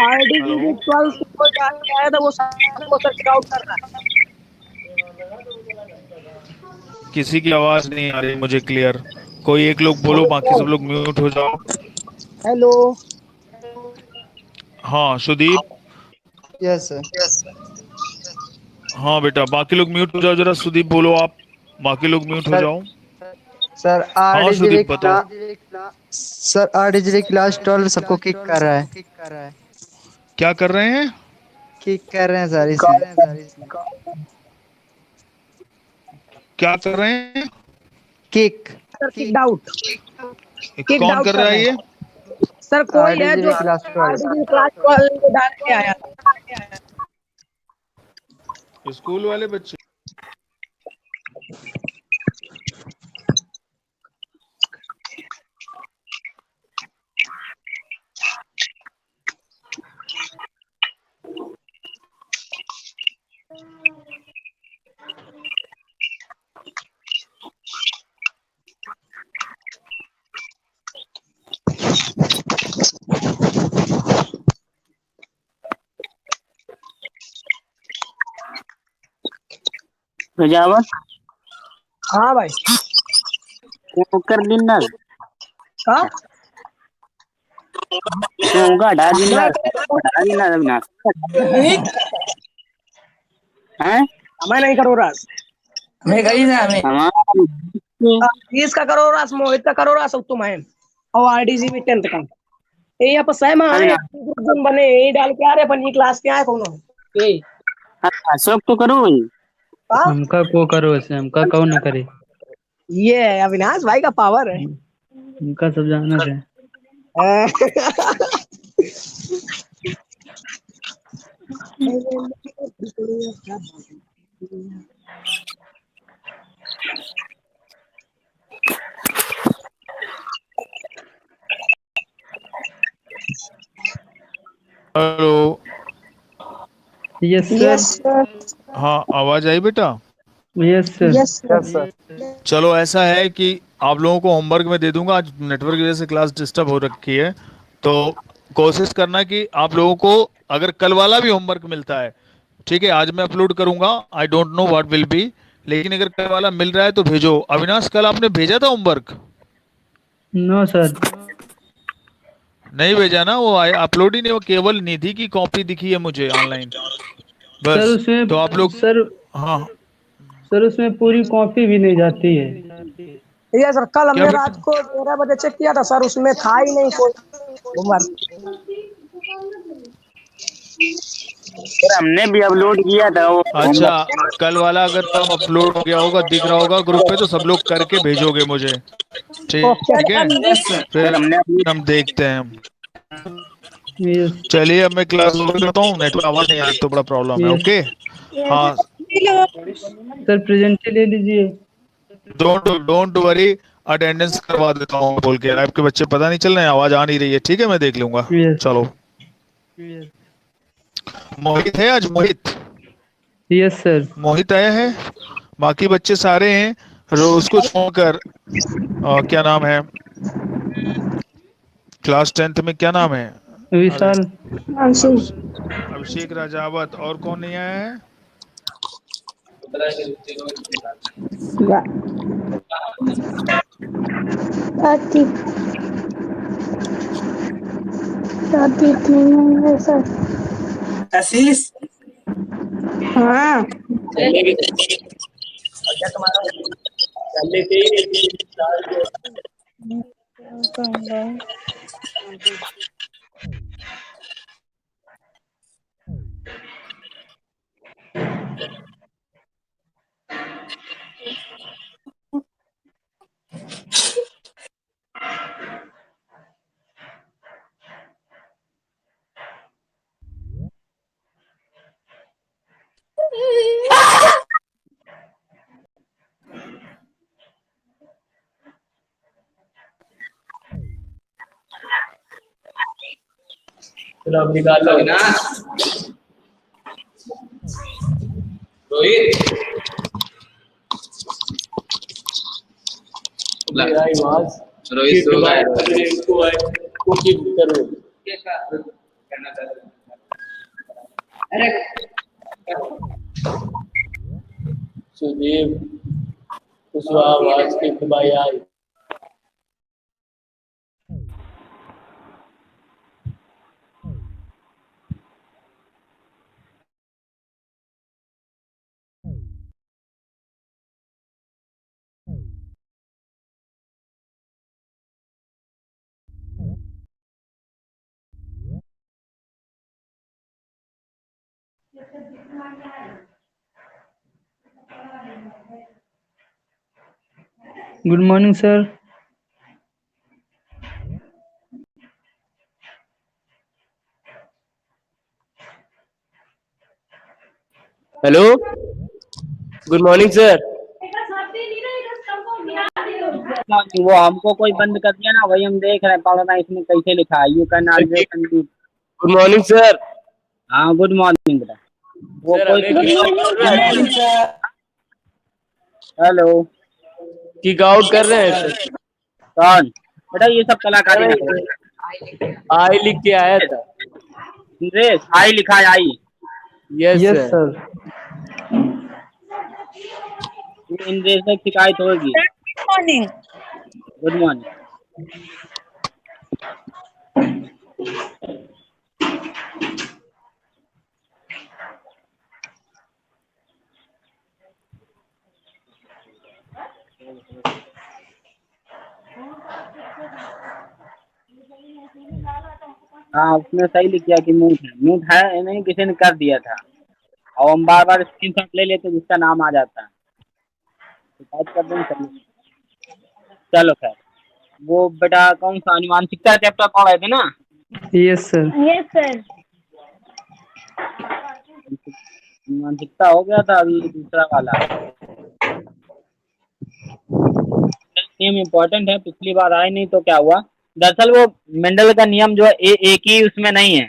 आईडी की 12 को जाके आया था वो सबको सर आउट कर रहा है किसी की आवाज नहीं आ रही मुझे क्लियर। कोई एक लोग बोलो, बाकी सब लोग म्यूट हो जाओ। हेलो हाँ सुदीप। Yes sir. हाँ बेटा, बाकी लोग म्यूट हो जाओ जरा। सुदीप बोलो आप, बाकी लोग म्यूट हो जाओ। सर हाँ सुदीप बताओ। सर आरडीजी क्लास 12 सबको किक कर रहा है। क्या कर रहे हैं? किक कर रहे हैं सर इसमें। क्या कर रहे हैं? किक सर किक आउट कौन कर रहा है ये? सर कोई है जो क्लास 12 क्लास 12 को डाल के आया स्कूल वाले बच्चे। प्रजावत हाँ भाई वो कर देना हाँ होगा हटा देना अविनाश हैं। मैं नहीं करो रास मैं गई ना मैं। इसका करो रास मोहित का करो रास तुम है और आरडीजी भी 10th का ये यहाँ पर सहमा है बने यही डाल के आ रहे अपन ये क्लास के आए कौन ये अशोक तो करो भाई। हमका को करो ऐसे, हमका कौन ना करे। ये अविनाश भाई का पावर है हमका सब जानत है। हेलो। Yes sir. हाँ आवाज आई बेटा? Yes sir. चलो ऐसा है कि आप लोगों को होमवर्क में दे दूंगा। आज नेटवर्क की वजह से क्लास डिस्टर्ब हो रखी है, तो कोशिश करना कि आप लोगों को अगर कल वाला भी होमवर्क मिलता है, ठीक है, आज मैं अपलोड करूंगा, I don't know what will be, लेकिन अगर कल वाला मिल रहा है तो भेजो। अविनाश कल आपने भेजा था होमवर्क? No sir. नहीं भेजा ना, वो अपलोड ही नहीं, वो केवल निधि की कॉपी दिखी है मुझे ऑनलाइन सर बस। उसमें तो आप लोग सर हाँ सर उसमें पूरी कॉपी भी नहीं जाती है। ये सर कल हमने क्या रात को 11 बजे चेक किया था सर उसमें था ही नहीं कोई होमवर्क। सर हमने भी अपलोड किया था वो। अच्छा, कल वाला अगर तो अपलोड हो गया होगा, दिख रहा होगा ग्रुप पे, तो सब लोग करके भेजोगे मुझे, ठीक है? फिर हम देखते हैं। यस चलिए अब मैं क्लास ओवर करता हूँ, नेटवर्क आवाज नहीं आ रही तो बड़ा प्रॉब्लम है। ओके हाँ, सर प्रेजेंट ले लीजिए। डोंट वरी, अटेंडेंस करवा देता हूँ बोल के। आपके बच्चे पता नहीं चल रहे हैं, आवाज आ नहीं रही है, ठीक है, मैं देख लूंगा। चलो मोहित है आज? मोहित? Yes sir. मोहित आया है, बाकी बच्चे सारे हैं। रोज को छोड़कर क्या नाम है क्लास 10th में, क्या नाम है? विशाल। अभिषेक राजावत। और कौन नहीं आया है? ठीक नहीं है सर। आशीष हाँ चलो अब निकाल लो ना रोहित। रोहित सो गया। अरे सुदीप कुशवाहा आवाज की भाई आई। Good morning, sir. Hello, good morning sir. वो हमको कोई बंद कर दिया ना, वही हम देख रहे हैं पढ़ना इसमें कैसे लिखा है। You can always complete. Good morning sir. हाँ गुड मॉर्निंग बेटा। वो सर, कोई हमें हेलो किक आउट कर रहे हैं सर। कौन बेटा? ये सब कलाकारी ना करो। आई लिख के आया था। इंद्रेश आई लिखा है I. Yes Yes, sir. sir. Indresh से शिकायत होगी। Good morning. Good morning. हाँ उसने सही लिख दिया कि म्यूट है नहीं, किसी ने कर दिया था और हम बार बार स्क्रीनशॉट ले लेते जिसका नाम आ जाता है। शिकायत कर देंगे चलो। चलो खैर, वो बेटा कौन सा आनुवांशिकता चैप्टर पढ़ रहे थे ना? Yes, sir. Yes sir. आनुवांशिकता हो गया था, अभी दूसरा वाला नियम इम्पोर्टेंट है। पिछली बार आए नहीं तो क्या हुआ, दरअसल वो मेंडल का नियम जो है एक ही उसमें नहीं है,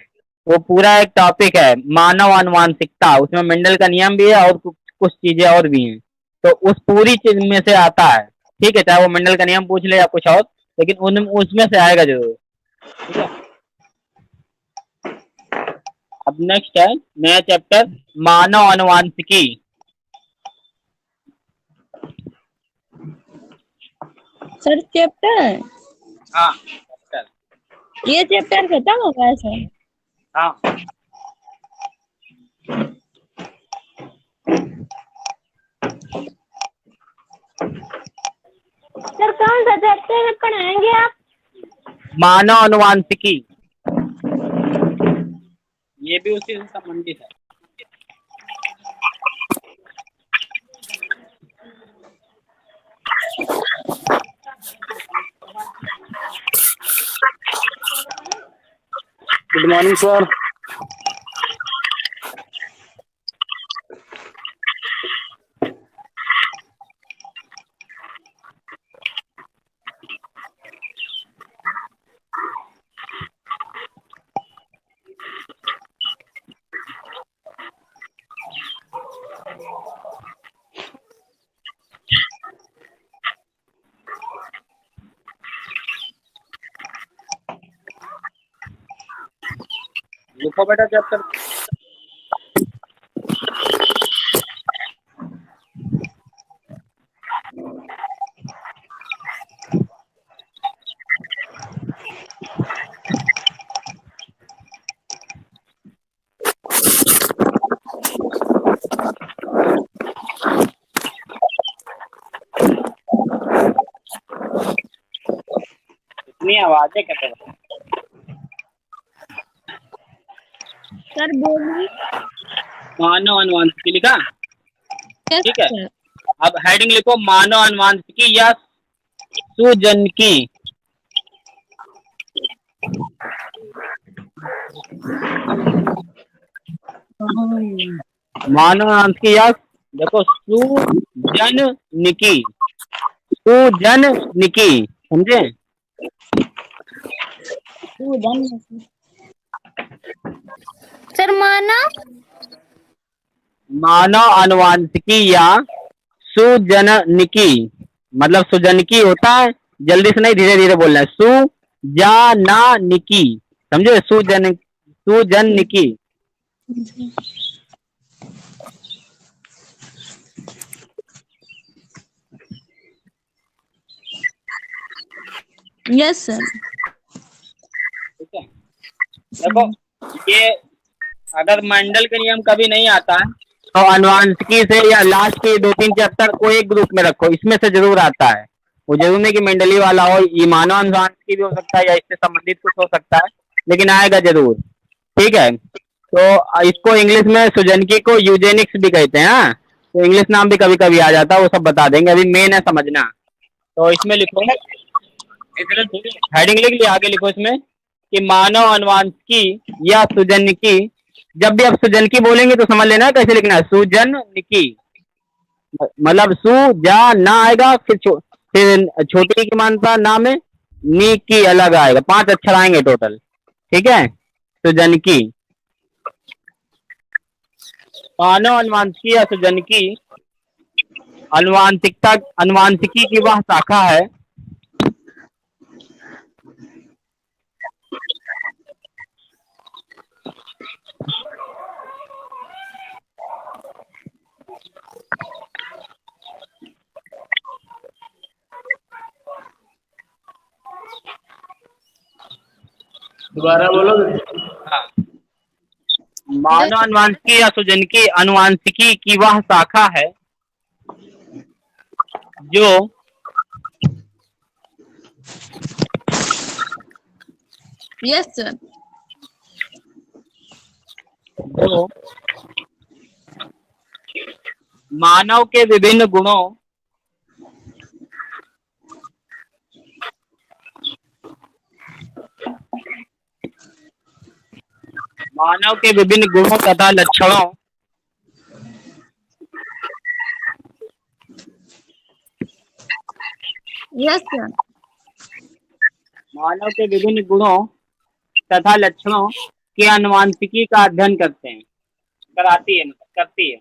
वो पूरा एक टॉपिक है मानव आनुवांशिकता। उसमें मेंडल का नियम भी है और कुछ चीजें और भी हैं, तो उस पूरी चीज में से आता है। ठीक है, चाहे वो मेंडल का नियम पूछ ले या कुछ और, लेकिन उसमें से आएगा जरूर। ठीक है, अब नेक्स्ट है नया चैप्टर मानव आनुवांशिकी। सर चैप्टर, हाँ चैप्टर, ये चैप्टर खत्म हो गया सर? हाँ सर कौन सा चैप्टर पढ़ाएंगे आप? मानव आनुवांशिकी, ये भी उसी से संबंधित है। Good morning sir. लिखो बेटा चैप्टर। इतनी आवाजें कैसे बता। सर बोलिए। मानव अनुवांशिकी लिखा। यस ठीक है, सर। अब हेडिंग लिखो मानव अनुवांशिकी या सुजनकी। मानव अनुवांशिकी या देखो सुजननिकी, सुजननिकी, समझे। सर मानव मानव अनुवांशिकी या सुजननिकी, मतलब सुजनकी होता है, जल्दी से नहीं धीरे धीरे बोलना है। सुजननिकी, समझे, सुजननिकी। Yes sir. ठीक है, देखो ये अगर मंडल के नियम कभी नहीं आता है तो अनुवांशिकी से या लास्ट के 2-3 चैप्टर को एक ग्रुप में रखो, इसमें से जरूर आता है। वो जरूर नहीं कि मंडली वाला हो, ये मानव अनुवांशिकी भी हो सकता है या इससे संबंधित कुछ हो सकता है, लेकिन आएगा जरूर। ठीक है, तो इसको इंग्लिश में सुजनकी को यूजेनिक्स भी कहते हैं। हाँ? तो इंग्लिश नाम भी कभी कभी आ जाता है, वो सब बता देंगे, अभी मेन है समझना। तो इसमें लिखो, हेडिंग लिख लिया, आगे लिखो इसमें कि मानव अनुवांशिकी या सुजनकी। जब भी आप सुजनकी बोलेंगे तो समझ लेना कैसे लिखना है, सुजनकी, मतलब जा ना आएगा, फिर छोटी की मानता ना में नी की अलग आएगा, 5 अक्षर आएंगे टोटल। ठीक है, सुजनकी। मानव अनुवांशिकी या सुजनकी अनुवांशिकी की वह शाखा है दोबारा बोलोगे? मानव अनुवांशिकी या सुजनकी अनुवांशिकी की वह शाखा है जो यस सर। जो मानव के विभिन्न गुणों तथा लक्षणों यस सर। मानव के विभिन्न गुणों तथा लक्षणों के अनुवांशिकी का अध्ययन करते हैं, करती है।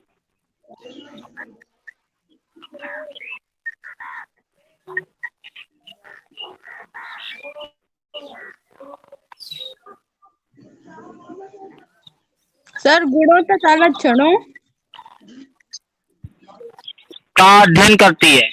सर गुणों तथा लक्षणों का अध्ययन करती है।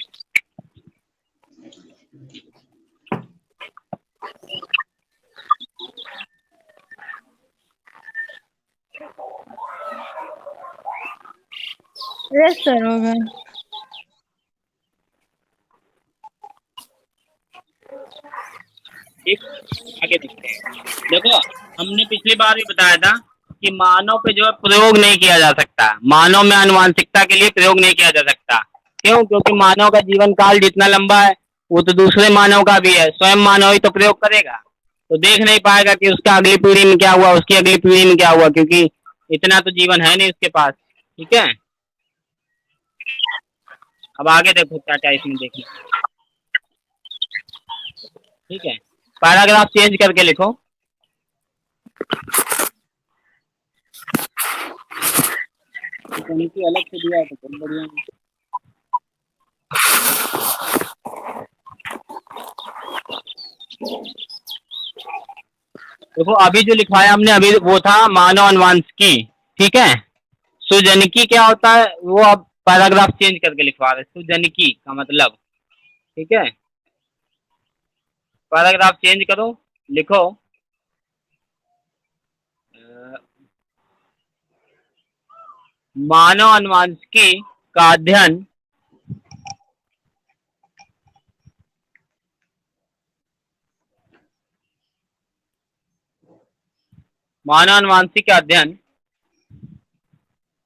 यस सर हो गया। ठीक, आगे देखते हैं। देखो हमने पिछली बार भी बताया था कि मानव पे जो है प्रयोग नहीं किया जा सकता, मानव में आनुवांशिकता के लिए प्रयोग नहीं किया जा सकता। क्यों? क्योंकि मानव का जीवन काल जितना लंबा है वो तो दूसरे मानव का भी है, स्वयं मानव ही तो प्रयोग करेगा, तो देख नहीं पाएगा कि उसका अगली पीढ़ी में क्या हुआ, उसकी अगली पीढ़ी में क्या हुआ, क्योंकि इतना तो जीवन है नहीं उसके पास। ठीक है, अब आगे देखो क्या क्या इसमें देखिए। ठीक है, पैराग्राफ चेंज करके लिखो। अलग से दिया है तो बहुत बढ़िया है। देखो अभी जो लिखवाया हमने अभी वो था मानव अनुवांशिकी। ठीक है, सुजनकी क्या होता है वो अब पैराग्राफ चेंज करके लिखवा रहे, सुजनकी का मतलब। ठीक है, पैराग्राफ चेंज करो, लिखो मानव अनुवांशिकी का अध्ययन मानव अनुवांशिकी का अध्ययन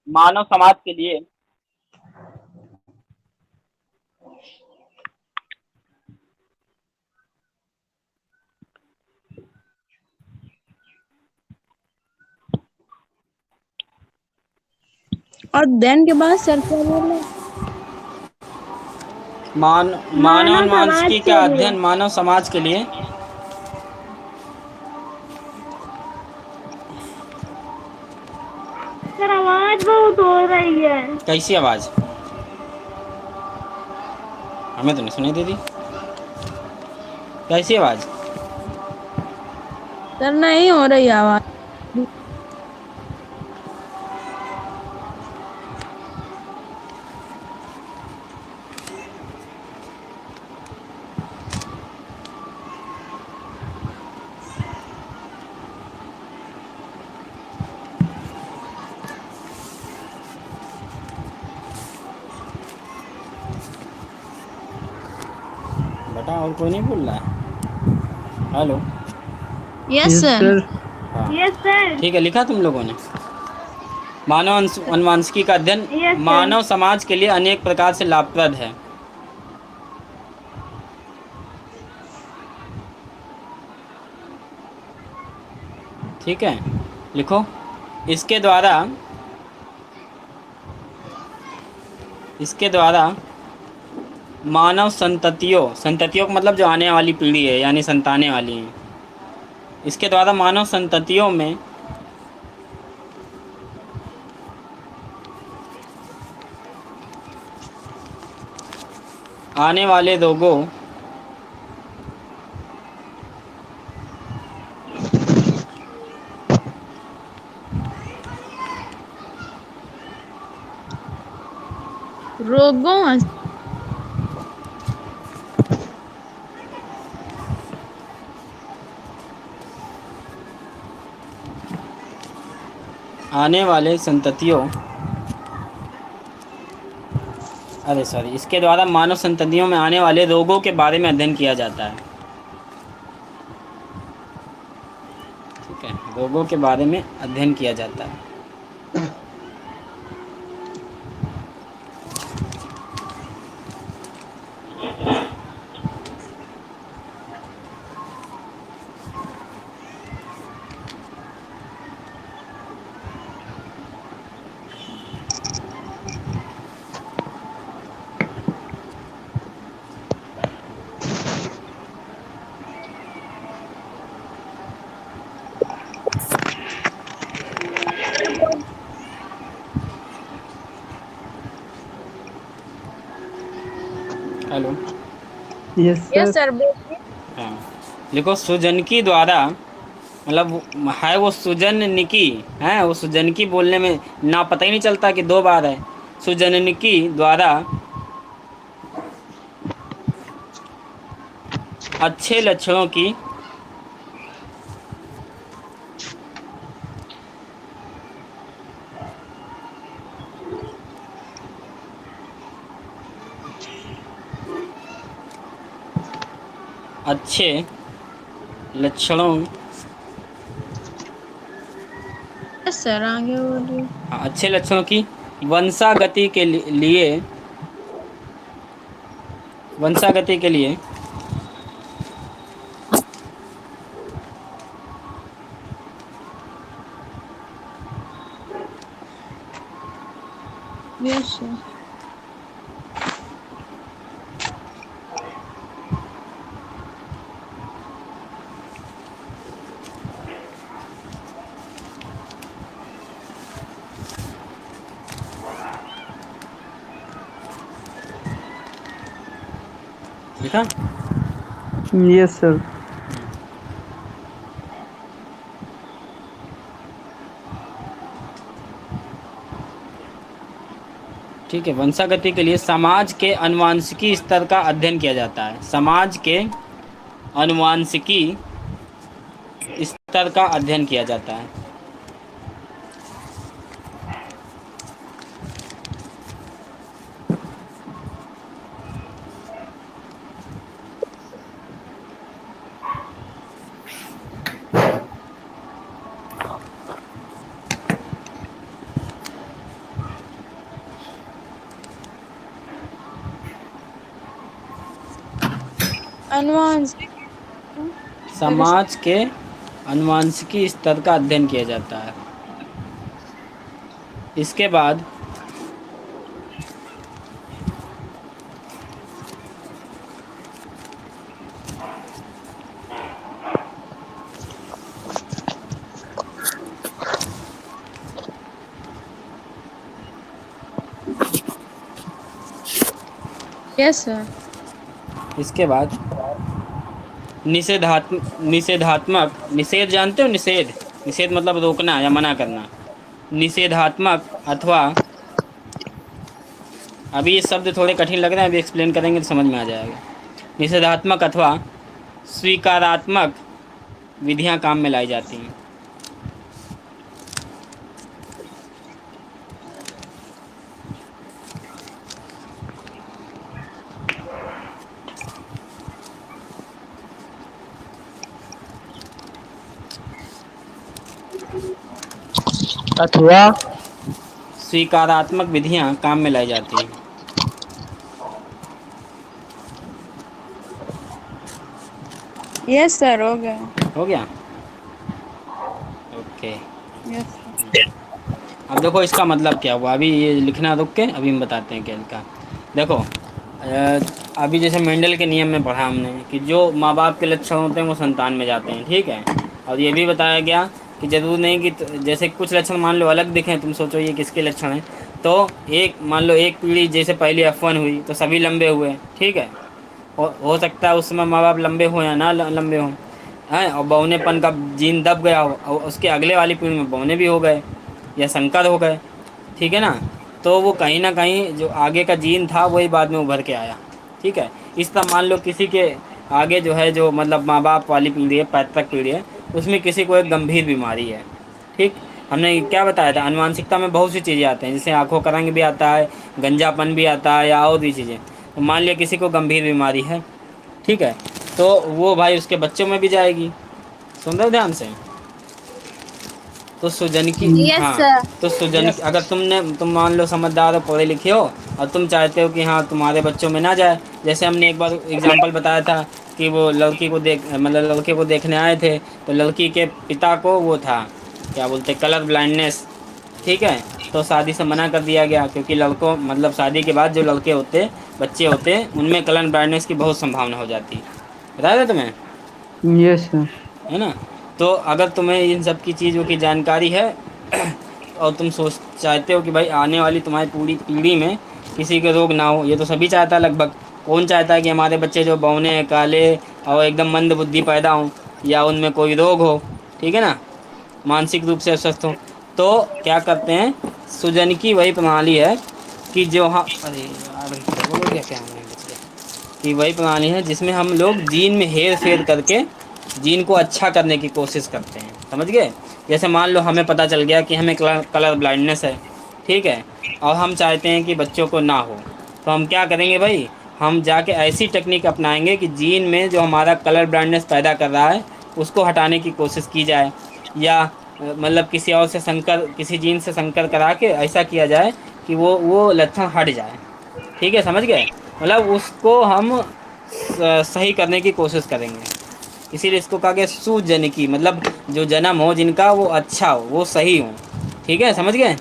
मानव समाज के लिए और देन के बाद सर क्या बोला? मानव अनुवांशिकी का अध्ययन मानव समाज के लिए सर आवाज बहुत हो रही है। कैसी आवाज? हमें तो नहीं सुनाई दे रही। कैसी आवाज? सर नहीं हो रही आवाज। बेटा और कोई नहीं बोल रहा है? हेलो। Yes sir. हाँ यस सर। ठीक है, लिखा तुम लोगों ने? मानव अनुवांशिकी का अध्ययन Yes, sir. मानव समाज के लिए अनेक प्रकार से लाभप्रद है। ठीक है, लिखो। इसके द्वारा मानव संततियों का मतलब जो आने वाली पीढ़ी है, यानी संतानें वाली हैं, इसके द्वारा मानव संततियों में आने वाले रोगों रोगों आने वाले संततियों इसके द्वारा मानव संततियों में आने वाले रोगों के बारे में अध्ययन किया जाता है। ठीक है, रोगों के बारे में अध्ययन किया जाता है। Hello. Yes yes sir. Sir. हाँ, लिखो। सुजनकी द्वारा, मतलब है वो सुजननिकी है, वो सुजनकी बोलने में ना पता ही नहीं चलता कि दो बार है। सुजननिकी द्वारा अच्छे लक्षणों की अच्छे लक्षणों यस सर आगे बोलिए। हाँ, अच्छे लक्षणों की वंशागति के लिए यस सर। लिखा? Yes sir. ठीक है, वंशागति के लिए समाज के अनुवांशिकी स्तर का अध्ययन किया जाता है। समाज के अनुवांशिकी स्तर का अध्ययन किया जाता है। अनुवांशिक। समाज के अनुवांशिकी स्तर का अध्ययन किया जाता है। इसके बाद यस सर। इसके बाद निषेधात्मक, निषेध जानते हो? निषेध, निषेध मतलब रोकना या मना करना। निषेधात्मक अथवा, अभी ये शब्द थोड़े कठिन लग रहे हैं, अभी एक्सप्लेन करेंगे तो समझ में आ जाएगा। निषेधात्मक अथवा स्वीकारात्मक विधियां काम में लाई जाती हैं। अथवा स्वीकारात्मक विधियां काम में लाई जाती हैं। यस सर, हो गया। हो गया, ओके। यस। अब देखो इसका मतलब क्या हुआ, अभी ये लिखना रुक के अभी हम बताते हैं क्या इनका। देखो अभी जैसे मेंडल के नियम में पढ़ा हमने कि जो माँ बाप के लक्षण होते हैं वो संतान में जाते हैं, ठीक है। और ये भी बताया गया कि जरूर नहीं कि जैसे कुछ लक्षण मान लो अलग दिखें, तुम सोचो ये किसके लक्षण हैं, तो एक मान लो एक पीढ़ी जैसे पहली F1 हुई तो सभी लंबे हुए, ठीक है। हो सकता है उस समय माँ बाप लंबे हों या ना लंबे हों, हैं, और बौनेपन का जीन दब गया हो और उसके अगले वाली पीढ़ी में बौने भी हो गए या संकर हो गए, ठीक है ना। तो वो कहीं ना कहीं जो आगे का जीन था वही बाद में उभर के आया, ठीक है। इस तरह मान लो किसी के आगे जो है, जो मतलब माँ बाप वाली पीढ़ी है, पैतृक पीढ़ी है, उसमें किसी को एक गंभीर बीमारी है, ठीक। हमने क्या बताया था, आनुवांशिकता में बहुत सी चीज़ें आती हैं, जैसे आँखों का रंग भी आता है, गंजापन भी आता है या और भी चीज़ें। तो मान लिया किसी को गंभीर बीमारी है, ठीक है, तो वो भाई उसके बच्चों में भी जाएगी। सुन रहे हो ध्यान से? तो सुजन की, हाँ, तो सुजन की अगर तुम मान लो समझदार हो, पढ़े लिखे हो और तुम चाहते हो कि हाँ तुम्हारे बच्चों में ना जाए, जैसे हमने एक बार एग्जांपल बताया था कि वो लड़की को मतलब लड़के को देखने आए थे, तो लड़की के पिता को वो था क्या बोलते, कलर ब्लाइंडनेस, ठीक है। तो शादी से मना कर दिया गया क्योंकि लड़कों मतलब शादी के बाद जो लड़के होते, बच्चे होते, उनमें कलर ब्लाइंडनेस की बहुत संभावना हो जाती है। बता दें तुम्हें? Yes sir. है ना। तो अगर तुम्हें इन सब की चीज़ों की जानकारी है और तुम चाहते हो कि भाई आने वाली तुम्हारी पूरी पीढ़ी में किसी के रोग ना हो, ये तो सभी चाहता है लगभग। कौन चाहता है कि हमारे बच्चे जो बौने काले और एकदम मंद बुद्धि पैदा हों या उनमें कोई रोग हो, ठीक है ना, मानसिक रूप से अस्वस्थ हो। तो क्या करते हैं, सुजन की वही प्रणाली है कि जो हाँ, अरे यार बोलो क्या कि वही प्रणाली है जिसमें हम लोग जीन में हेर फेर करके जीन को अच्छा करने की कोशिश करते हैं, समझ गए। जैसे मान लो हमें पता चल गया कि हमें कलर ब्लाइंडनेस है, ठीक है, और हम चाहते हैं कि बच्चों को ना हो, तो हम क्या करेंगे भाई, हम जाके ऐसी टेक्निक अपनाएंगे कि जीन में जो हमारा कलर ब्लाइंडनेस पैदा कर रहा है उसको हटाने की कोशिश की जाए, या मतलब किसी और से संकर, किसी जीन से संकर करा के ऐसा किया जाए कि वो लक्षण हट जाए, ठीक है, समझ गए। मतलब उसको हम सही करने की कोशिश करेंगे, इसीलिए इसको कहा गया सुजनकी, मतलब जो जन्म हो जिनका वो अच्छा हो, वो सही हो, ठीक है, समझ गए,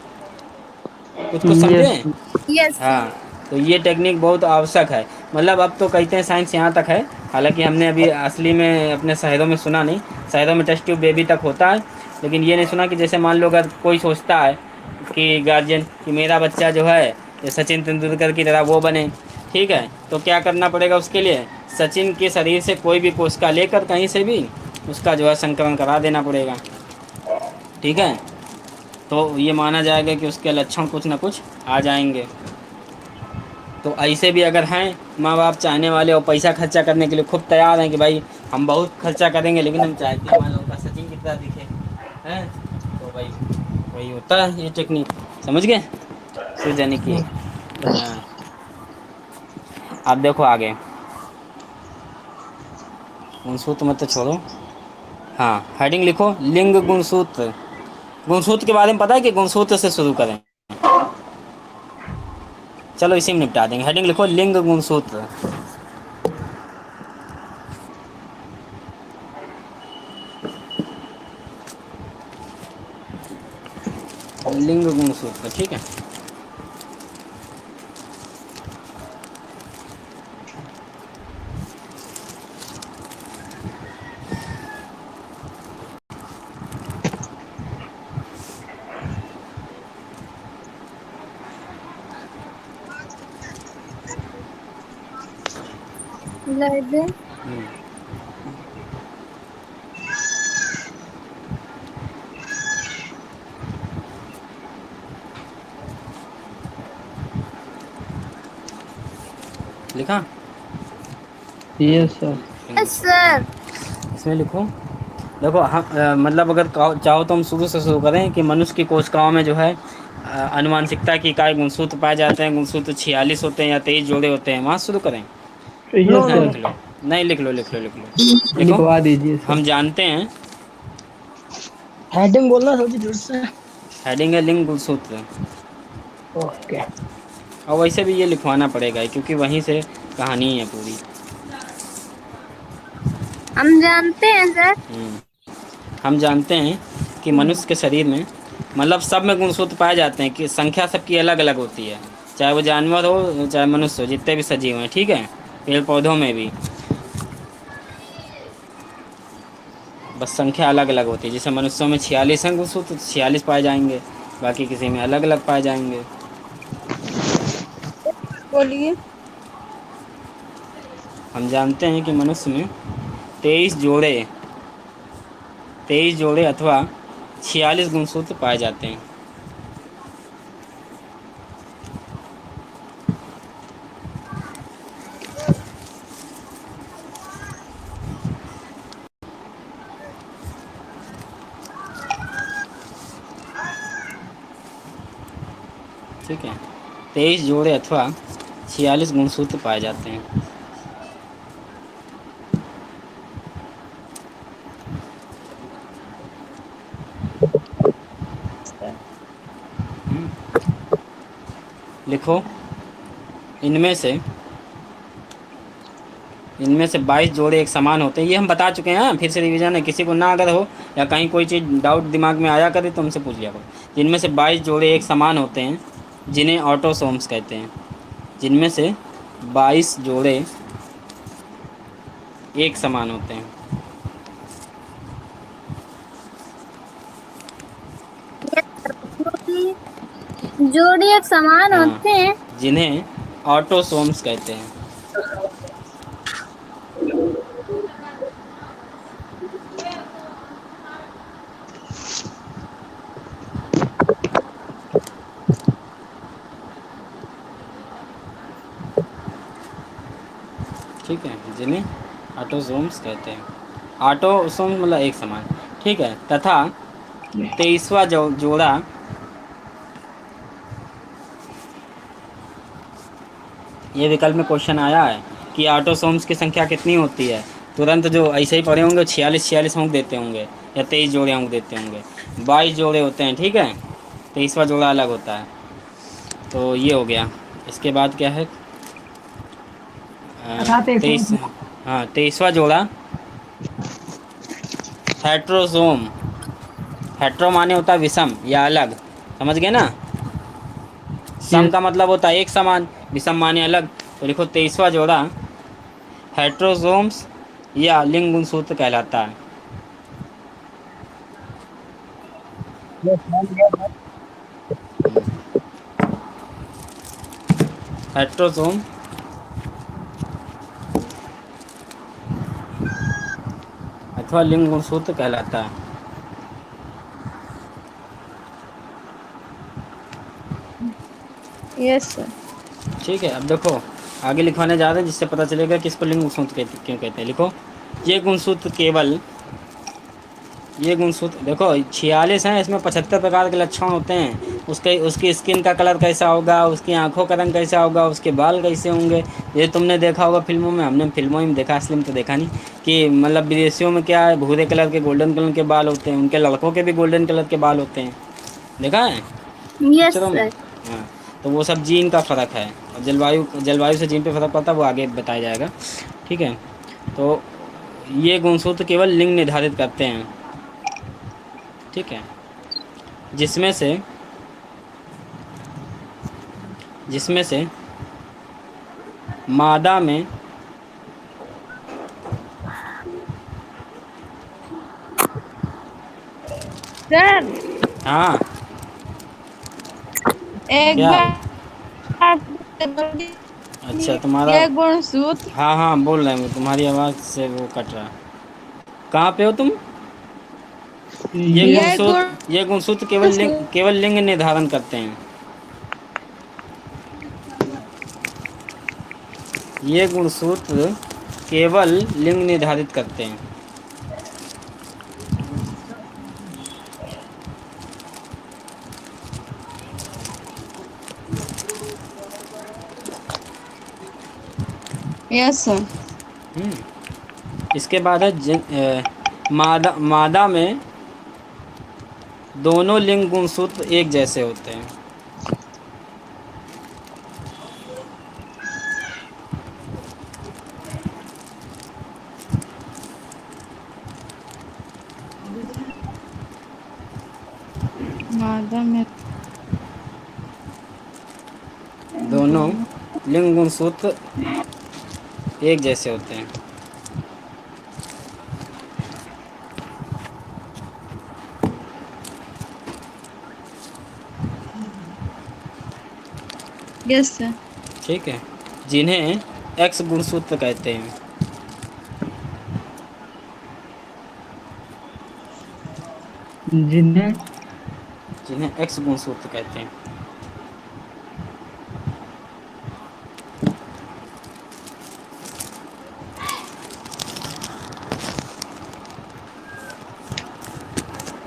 कुछ समझे? यस। हाँ, तो ये टेक्निक बहुत आवश्यक है। मतलब अब तो कहते हैं साइंस यहाँ तक है, हालांकि हमने अभी असली में अपने शहरों में सुना नहीं, शहरों में टेस्ट ट्यूब बेबी तक होता है, लेकिन ये नहीं सुना कि जैसे मान लो अगर कोई सोचता है कि गार्जियन कि मेरा बच्चा जो है ये सचिन तेंदुलकर की तरह वो बने, ठीक है, तो क्या करना पड़ेगा उसके लिए, सचिन के शरीर से कोई भी कोशिका लेकर कहीं से भी उसका जो है संक्रमण करा देना पड़ेगा, ठीक है। तो ये माना जाएगा कि उसके लक्षण कुछ ना कुछ आ जाएंगे। तो ऐसे भी अगर हैं माँ बाप चाहने वाले और पैसा खर्चा करने के लिए खूब तैयार हैं कि भाई हम बहुत खर्चा करेंगे, लेकिन हम चाहते हैं हमारा उनका सचिन की तरह दिखे, हैं, तो भाई वही होता है ये टेक्निक, समझ गए, सुजन की। हाँ, अब देखो आगे, गुणसूत्र मत तो छोड़ो, हाँ हेडिंग लिखो, लिंग गुणसूत्र। गुणसूत्र के बारे में पता है कि गुणसूत्र से शुरू करें, चलो इसी में निपटा देंगे। हेडिंग लिखो, लिंग गुणसूत्र। तो ठीक है। लिखा? Yes sir. सर इसमें लिखो। देखो मतलब अगर चाहो तो हम शुरू से शुरू करें कि मनुष्य की कोशिकाओं में जो है अनुवांशिकता की इकाई गुणसूत्र पाए जाते हैं। गुणसूत्र 46 होते हैं या 23 जोड़े होते हैं। वहाँ शुरू करें? यस हाँ, सर। लिख लो। नहीं, लिख लो लिख लो लिख लो लिखो। लिखवा दीजिए सर। हम जानते हैं। हेडिंग बोलना सर जी जोर से। हेडिंग है लिंग गुणसूत्र। ओके। और वैसे भी ये लिखवाना पड़ेगा क्योंकि वहीं से कहानी है पूरी। हम जानते हैं सर। हम जानते हैं कि मनुष्य के शरीर में मतलब सब में गुणसूत्र पाए जाते हैं कि संख्या सबकी अलग अलग होती है। चाहे वो जानवर हो चाहे मनुष्य हो, जितने भी सजीव हैं, ठीक है, पेड़ पौधों में भी बस संख्या अलग अलग होती है। जैसे मनुष्यों में 46 हैं गुणसूत्र, 46 पाए जाएंगे, बाकी किसी में अलग अलग पाए जाएंगे। बोलिए। हम जानते हैं कि मनुष्य में 23 जोड़े अथवा 46 गुणसूत्र पाए जाते हैं। ठीक है, 23 जोड़े अथवा 46 गुणसूत्र पाए जाते हैं। लिखो। इनमें से 22 जोड़े एक समान होते हैं। ये हम बता चुके हैं, फिर से रिवीजन है। किसी को ना अगर हो या कहीं कोई चीज़ डाउट दिमाग में आया करे तो हमसे पूछ लिया करो। जिनमें से 22 जोड़े एक समान होते हैं जिन्हें ऑटोसोम्स कहते हैं। जिनमें से 22 जोड़े एक समान होते हैं। जोड़ी एक समान हाँ, होते हैं जिन्हें ऑटोसोम्स कहते हैं। ठीक है, जिन्हें ऑटोसोम्स कहते हैं। ऑटोसोम्स मतलब एक समान, ठीक है। तथा 23वां जोड़ा ये विकल्प में क्वेश्चन आया है कि ऑटोसोम्स की संख्या कितनी होती है। तुरंत जो ऐसे ही पढ़े होंगे 46 अंक देते होंगे या 23 जोड़े अंक देते होंगे। 22 जोड़े होते हैं, ठीक है, 23वां जोड़ा अलग होता है। तो ये हो गया। इसके बाद क्या है? 23। हाँ, 23वां जोड़ा हेट्रोसोम। हेट्रो माने होता है विषम या अलग, समझ गए ना? सम का मतलब होता है एक समान, विषम माने अलग। तो लिखो 23वां जोड़ा हेट्रोसोम्स या लिंग गुणसूत्र कहलाता है। हेट्रोसोम अथवा लिंग गुणसूत्र कहलाता है। Yes sir. ठीक है, अब देखो आगे लिखवाने जा रहे हैं जिससे पता चलेगा कि इसको लिंग गुणसूत्र क्यों कहते हैं। लिखो ये गुणसूत्र देखो 46 हैं, इसमें 75 प्रकार के लक्षण होते हैं। उसकी स्किन का कलर कैसा होगा, उसकी आंखों का रंग कैसा होगा, उसके बाल कैसे होंगे, ये तुमने देखा होगा फिल्मों में। हमने फिल्मों में देखा, असली में तो देखा नहीं। कि मतलब विदेशियों में क्या है, भूरे कलर के गोल्डन कलर के बाल होते हैं, उनके लड़कों के भी गोल्डन कलर के बाल होते हैं, देखा है यस पिक्चरों में। सर। हाँ, तो वो सब जीन का फ़र्क है। और जलवायु से जीन पे फ़र्क पड़ता है, वो आगे बताया जाएगा, ठीक है। तो ये गुणसूत्र केवल लिंग निर्धारित करते हैं, ठीक है, जिसमें से जिसमें से मादा में सर हाँ एक क्या बार अच्छा तुम्हारा ये गुणसूत्र हाँ हाँ बोल रहे हैं, तुम्हारी आवाज़ से वो कट रहा है। कहाँ पे हो तुम? ये ये गुणसूत्र केवल लिंग निर्धारण करते हैं। ये गुणसूत्र केवल लिंग निर्धारित करते हैं। Yes sir. इसके बाद है मादा में दोनों लिंग गुणसूत्र एक जैसे होते हैं। मादा में दोनों लिंग गुणसूत्र एक जैसे होते हैं। Yes sir. ठीक है, जिन्हें एक्स गुणसूत्र कहते हैं। जिन्हें जिन्हें एक्स गुणसूत्र कहते हैं।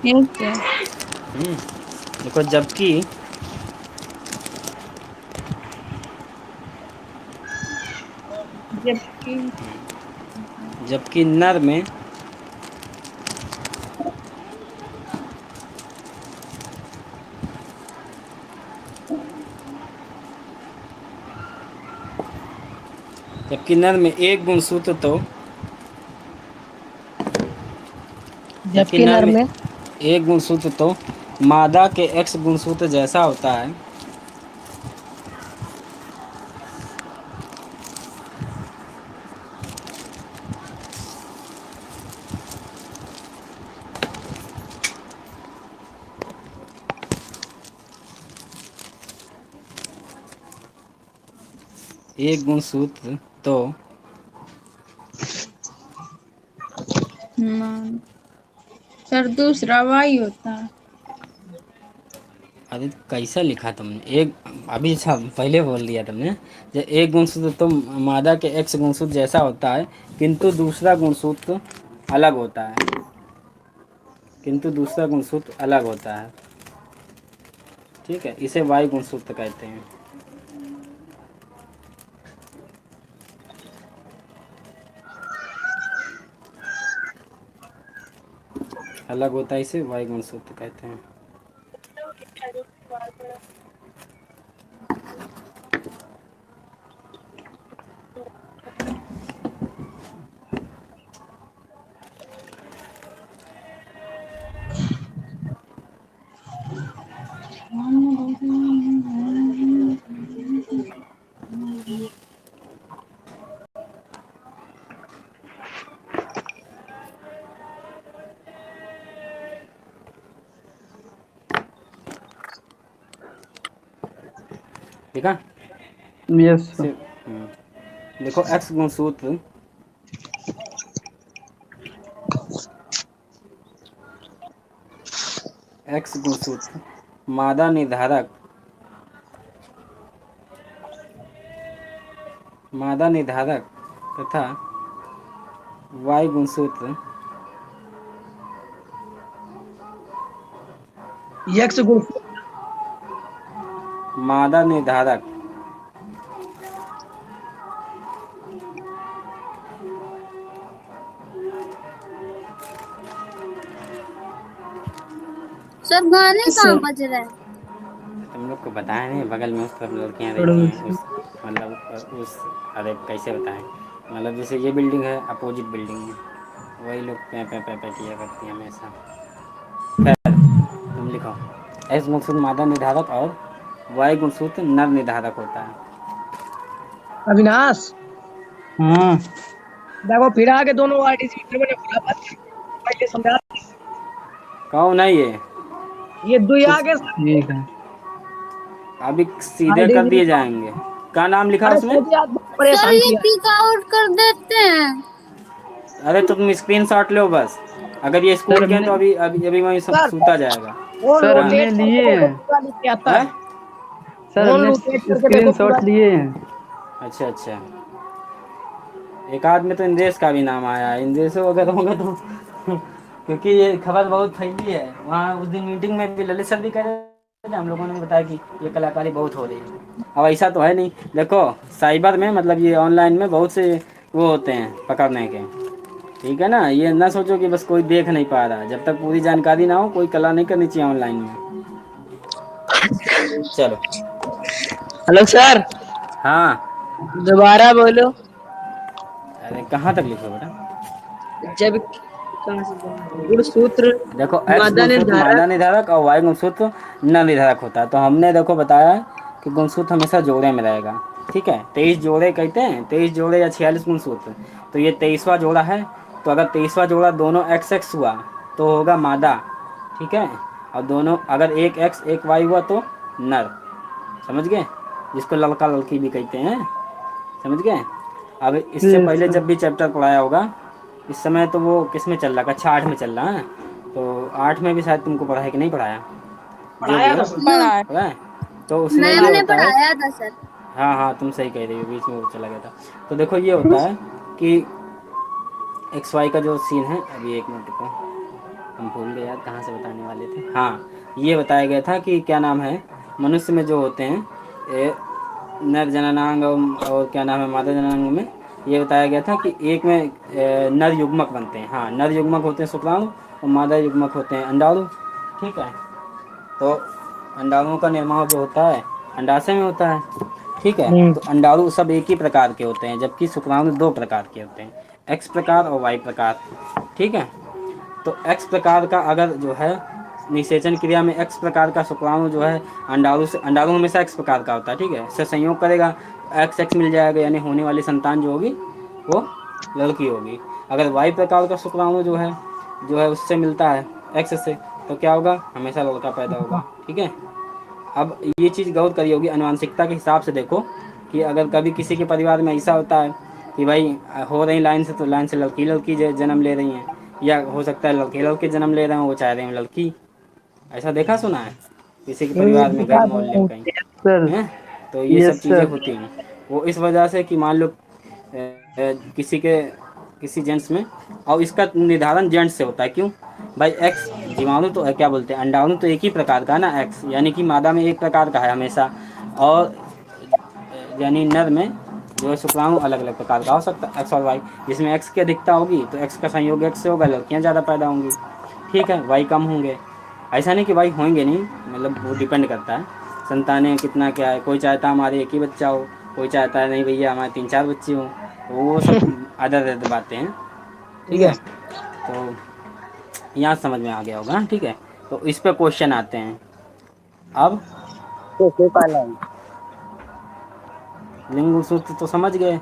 Yes sir. देखो जबकि जबकि नर में एक गुणसूत्र तो जबकि नर में एक गुणसूत्र तो मादा के एक्स गुणसूत्र जैसा होता है। एक गुणसूत्र तो सर दूसरा वाई होता है। अरे कैसा लिखा तुमने? एक अभी पहले बोल दिया तुमने, जो एक गुणसूत्र तो मादा के एक्स गुणसूत्र जैसा होता है, किंतु दूसरा गुणसूत्र अलग होता है। ठीक है, इसे वाई गुणसूत्र कहते हैं। अलग होता है, इसे वाई गुणसूत्र कहते हैं। ठीक है, यस देखो एक्स गुणसूत्र मादा निर्धारक तथा वाई गुणसूत्र एक्स गुण मादा निर्धारक सर गाने कहाँ बज रहे हैं? तुम लोग को बताया नहीं, बगल में उस तरफ लड़कियां रहती हैं, उस अरे कैसे बताएं, मतलब जैसे ये बिल्डिंग है, अपोजिट बिल्डिंग है, वही लोग पे किया करती हैं हमेशा। खैर तुम लिखो, एक्स गुणसूत्र मादा निर्धारक और वाई गुणसूत्र नर निर्धारक होता है। अविनाश हाँ देखो फिर आगे दोनों आरडीसी फिर मैंने बोला बात ये समझा कहो नहीं ये ये दो कुछ आगे ठीक है। अभी सीधे कर आरडीसी दिए जाएंगे। क्या नाम लिखा अरे उसमें? सर जी आप बहुत सर परेशान ये किया टिक आउट कर देते हैं। अरे तो तुम स्क्रीनशॉट लो बस। अगर ये सर स्कूल के हैं हमने तो अभी अभी अभी वहीं सर सूता जाएगा। फोन सर हाँ हमने रोटेट करके लिए देखो हैं। पूरा लिख के आता है। है। सर फोन हमने रोटेट करके देखो स्क्रीनशॉट पूरा लिए हैं। अच्छा अच्छा। एक आध में तो इंद्रेश का भी नाम आया है। इंद्रेश वगैरह होगा तो क्योंकि ये खबर बहुत फैली है। वहाँ उस दिन मीटिंग में भी ललित सर भी कह रहे थे, हम लोगों ने भी बताया कि ये कलाकारी बहुत हो रही है। अब ऐसा तो है नहीं। देखो साइबर में मतलब ये ऑनलाइन में बहुत से वो होते हैं पकड़ने के। ठीक है ना, ये ना सोचो कि बस कोई देख नहीं पा रहा है। जब तक पूरी जानकारी ना हो कोई कला नहीं करनी चाहिए ऑनलाइन में। चलो। हेलो सर, हाँ दोबारा बोलो। अरे कहाँ तक लिखो बेटा? जब कहाँ से गुणसूत्र देखो एक्स मादा गुणसूत्र निर्धारक। मादा निर्धारक और वाई गुणसूत्र न निर्धारक होता है। तो हमने देखो बताया है कि गुणसूत्र हमेशा जोड़े में रहेगा। ठीक है, 23 जोड़े कहते हैं, 23 जोड़े या 46 गुणसूत्र। तो ये 23वां जोड़ा है। तो अगर 23वां जोड़ा दोनों एक्स एक्स हुआ तो होगा मादा। ठीक है, और दोनों अगर एक एक्स एक वाई हुआ तो नर। समझ गए? जिसको लड़का लड़की भी कहते हैं। समझ गए? अब इससे यस पहले सर। जब भी चैप्टर पढ़ाया होगा, इस समय तो वो किस में चल रहा है? कक्षा 8 में चल रहा है। तो 8 में भी शायद तुमको पढ़ाया कि नहीं पढ़ाया? जो भी पढ़ाया हो था सर। नो, पढ़ा है। पढ़ा है। तो उसमें मैम ये ने होता है। पढ़ाया था सर। हाँ हाँ तुम सही कह रही हो, बीच में वो चला गया था। तो देखो ये होता है कि एक्स वाई का जो सीन है, अभी एक मिनट को हम भूल गए यार, कहाँ से बताने वाले थे। हाँ, ये बताया गया था कि क्या नाम है, मनुष्य में जो होते हैं नर जननांग और क्या नाम है मादा जननांग में ये बताया गया था कि एक में नर युग्मक बनते हैं। हाँ, नर युग्मक होते हैं शुक्राणु और मादा युग्मक होते हैं अंडाणु। ठीक है, तो अंडाणुओं का निर्माण जो होता है अंडाशय में होता है। ठीक है, तो अंडाणु सब एक ही प्रकार के होते हैं जबकि शुक्राणु 2 प्रकार के होते हैं, एक्स प्रकार और वाई प्रकार। ठीक है, तो एक्स प्रकार का अगर जो है निषेचन क्रिया में एक्स प्रकार का शुक्राणु जो है अंडाणु से, अंडाणु हमेशा एक्स प्रकार का होता है। ठीक है, इससे संयोग करेगा एक्स एक्स मिल जाएगा, यानी होने वाली संतान जो होगी वो लड़की होगी। अगर वाई प्रकार का शुक्राणु जो है उससे मिलता है एक्स से, तो क्या होगा? हमेशा लड़का पैदा होगा। ठीक है, अब ये चीज़ गौर करी होगी अनुवांशिकता के हिसाब से। देखो कि अगर कभी किसी के परिवार में ऐसा होता है कि भाई हो रही लाइन से, तो लाइन से लड़की लड़की जन्म ले रही हैं, या हो सकता है लड़के लड़के जन्म ले रहे हैं, वो चाह रहे हैं लड़की। ऐसा देखा सुना है किसी के परिवार में, घर मोहल्ले में कहीं? सर हैं? तो ये सब यस चीज़ें सर। होती हैं। वो इस वजह से कि मान लो किसी जेंट्स में, और इसका निर्धारण जेंट्स से होता है। क्यों भाई? एक्स जीवाणु तो क्या बोलते हैं, अंडाणु तो एक ही प्रकार का है ना एक्स, यानी कि मादा में एक प्रकार का है हमेशा, और यानी नर में जो है शुक्राणु अलग अलग प्रकार का हो सकता है एक्स और वाई। जिसमें एक्स की अधिकता होगी तो एक्स का संयोग एक्स से होगा, लड़कियां ज़्यादा पैदा होंगी। ठीक है, वाई कम होंगे। ऐसा नहीं कि वाई होंगे नहीं, मतलब वो डिपेंड करता है संतानें कितना क्या है। कोई चाहता है हमारे एक ही बच्चा हो, कोई चाहता है नहीं भैया हमारे 3-4 बच्चे हों। तो वो सब अदर अदर बातें हैं। ठीक है, तो यहाँ समझ में आ गया होगा। ठीक है, तो इस पे क्वेश्चन आते हैं। अब लिंग सूत्र तो समझ गए।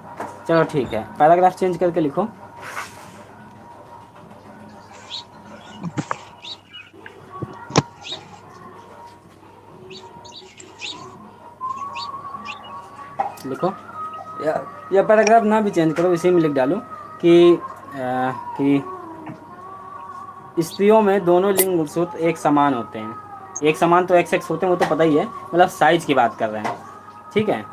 चलो ठीक है, पैराग्राफ चेंज करके लिखो। लिखो या पैराग्राफ ना भी चेंज करो, इसी में लिख डालो कि स्त्रियों में दोनों लिंग गुणसूत्र एक समान होते हैं। एक समान तो एक्स एक्स होते हैं, वो तो पता ही है, मतलब साइज की बात कर रहे हैं। ठीक है,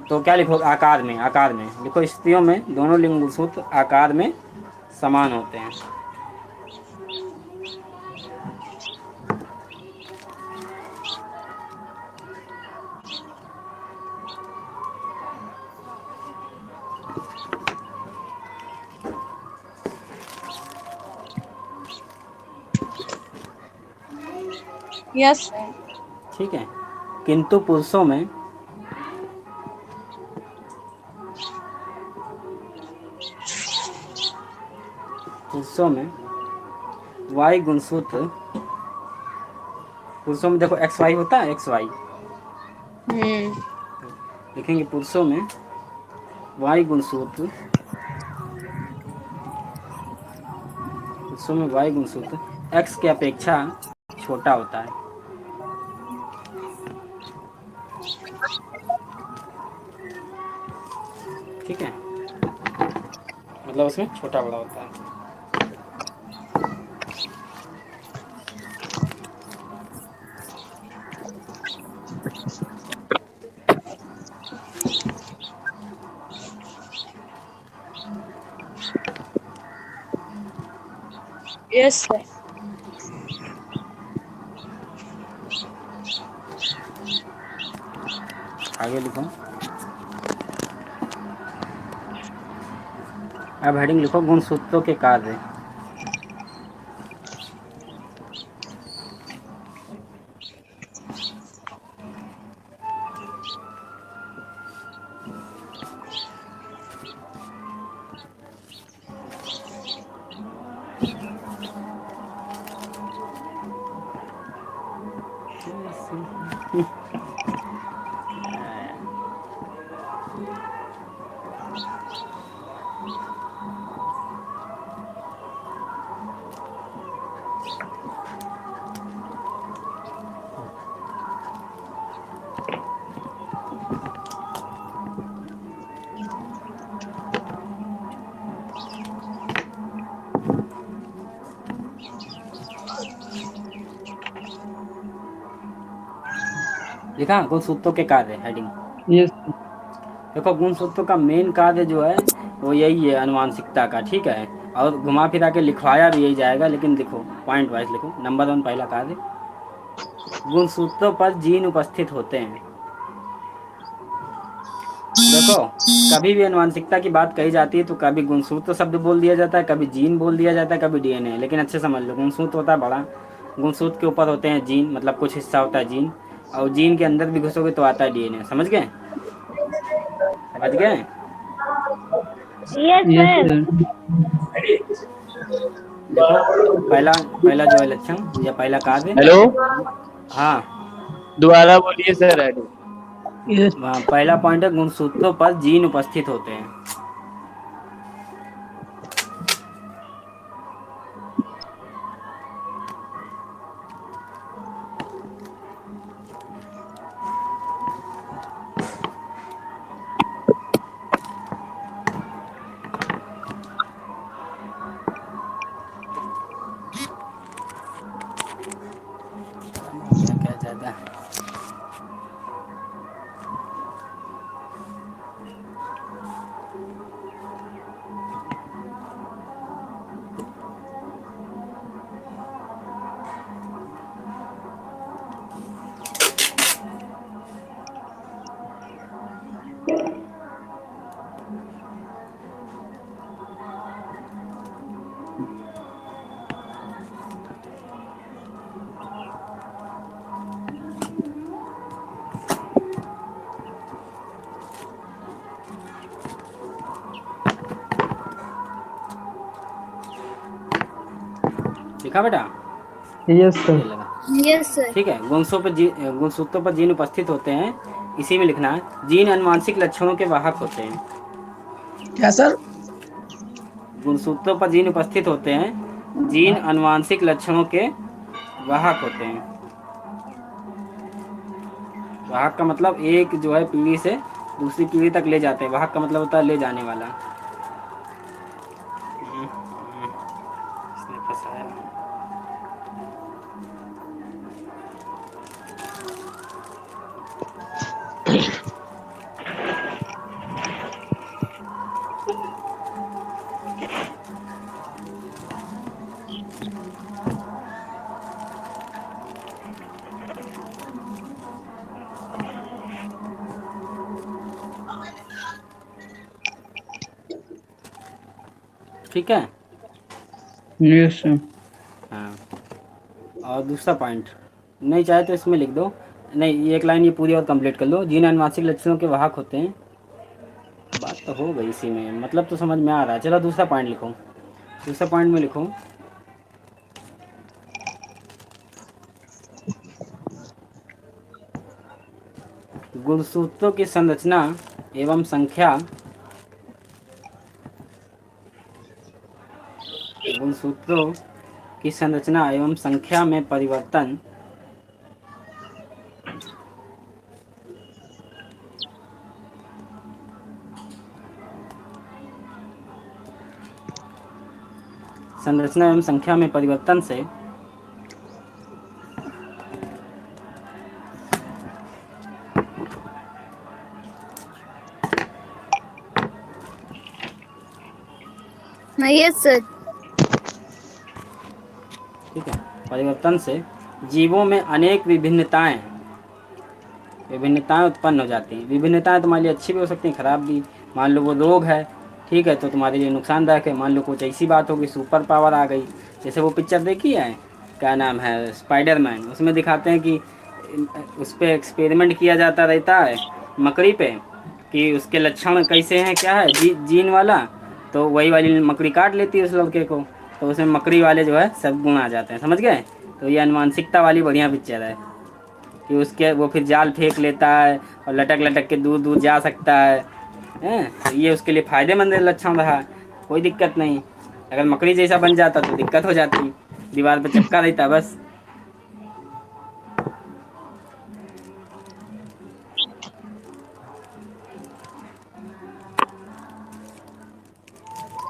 तो क्या लिखो? आकार में, आकार में लिखो स्त्रियों में दोनों लिंग गुणसूत्र आकार में समान होते हैं। यस। ठीक है, किंतु पुरुषों में वाई गुणसूत्र, पुरुषों में देखो एक्स वाई होता है, एक्स वाई लिखेंगे पुरुषों में वाई गुणसूत्र, पुरुषों में वाई गुणसूत्र एक्स की अपेक्षा छोटा होता है। ठीक है, मतलब उसमें छोटा बड़ा होता है। Yes sir. आगे लिखो, अब हेडिंग लिखो गुणसूत्रों के कार्य। लिखा गुणसूत्रों के कार्य हेडिंग। यस देखो गुणसूत्रों का मेन कार्य जो है वो यही है अनुवांशिकता का, ठीक है, और घुमा फिरा के लिखवाया भी यही जाएगा, लेकिन देखो पॉइंट वाइज लिखो। नंबर 1 पहला कार्य, गुणसूत्रों पर जीन उपस्थित होते हैं। देखो कभी भी अनुवांशिकता की बात कही जाती है तो कभी गुणसूत्र शब्द बोल दिया जाता है, कभी जीन बोल दिया जाता है, कभी डीएनए, लेकिन अच्छे समझ लो गुणसूत्र होता है बड़ा, गुणसूत्र के ऊपर होते हैं जीन, मतलब कुछ हिस्सा होता है जीन, और जीन के अंदर भी घुसोगे तो आता है डीएनए। समझ गए? समझ गए? Yes yes sir. देखो पहला पहला जो है लक्षण या पहला कार्य। हेलो, हाँ दोबारा बोलिए सर हेडिंग। यस पहला पॉइंट है गुणसूत्रों पर जीन उपस्थित होते हैं। क्या ज्यादा लिखा बेटा? यस ये सर। लगा। Yes sir. ठीक है, गुणसूत्रों पर जीन उपस्थित होते हैं, इसी में लिखना है जीन अनुवांशिक लक्षणों के वाहक होते हैं। क्या सर? गुणसूत्रों पर जीन उपस्थित होते हैं, जीन अनुवांशिक लक्षणों के वाहक होते हैं। वाहक का मतलब एक जो है पीढ़ी से दूसरी पीढ़ी तक ले जाते हैं, वाहक का मतलब होता है ले जाने वाला। इसने फंसाया। ठीक है, यस सर। हाँ। और दूसरा पॉइंट नहीं चाहे तो इसमें लिख दो, नहीं एक लाइन ये पूरी और कंप्लीट कर लो। जीन अनुवांशिक लक्षणों के वाहक होते हैं, बात तो हो गई इसी में, मतलब तो समझ में आ रहा है। चलो दूसरा पॉइंट लिखो, दूसरा पॉइंट में लिखो गुणसूत्रों की संरचना एवं संख्या गुणसूत्रों की संरचना एवं संख्या में परिवर्तन संरचना एवं संख्या में परिवर्तन से यस सर। ठीक है, परिवर्तन से जीवों में अनेक विभिन्नताएं उत्पन्न हो जाती हैं। विभिन्नताएं तुम्हारे लिए अच्छी भी हो सकती हैं, खराब भी। मान लो वो रोग है, ठीक है, तो तुम्हारे लिए नुकसानदायक है। मान लो कुछ ऐसी बात होगी, सुपर पावर आ गई, जैसे वो पिक्चर देखी है, क्या नाम है, स्पाइडरमैन। उसमें दिखाते हैं कि उस पर एक्सपेरिमेंट किया जाता रहता है मकड़ी पे कि उसके लक्षण कैसे हैं, क्या है जीन वाला, तो वही वाली मकड़ी काट लेती है उस लड़के को, तो उसमें मकड़ी वाले जो है सब गुण आ जाते हैं, समझ गए। तो ये अनुवांशिकता वाली बढ़िया पिक्चर है कि उसके वो फिर जाल फेंक लेता है और लटक लटक के दूर दूर जा सकता है, तो ये उसके लिए फ़ायदेमंद लक्षण रहा, कोई दिक्कत नहीं। अगर मकड़ी जैसा बन जाता तो दिक्कत हो जाती, दीवार पर चिपका रहता बस।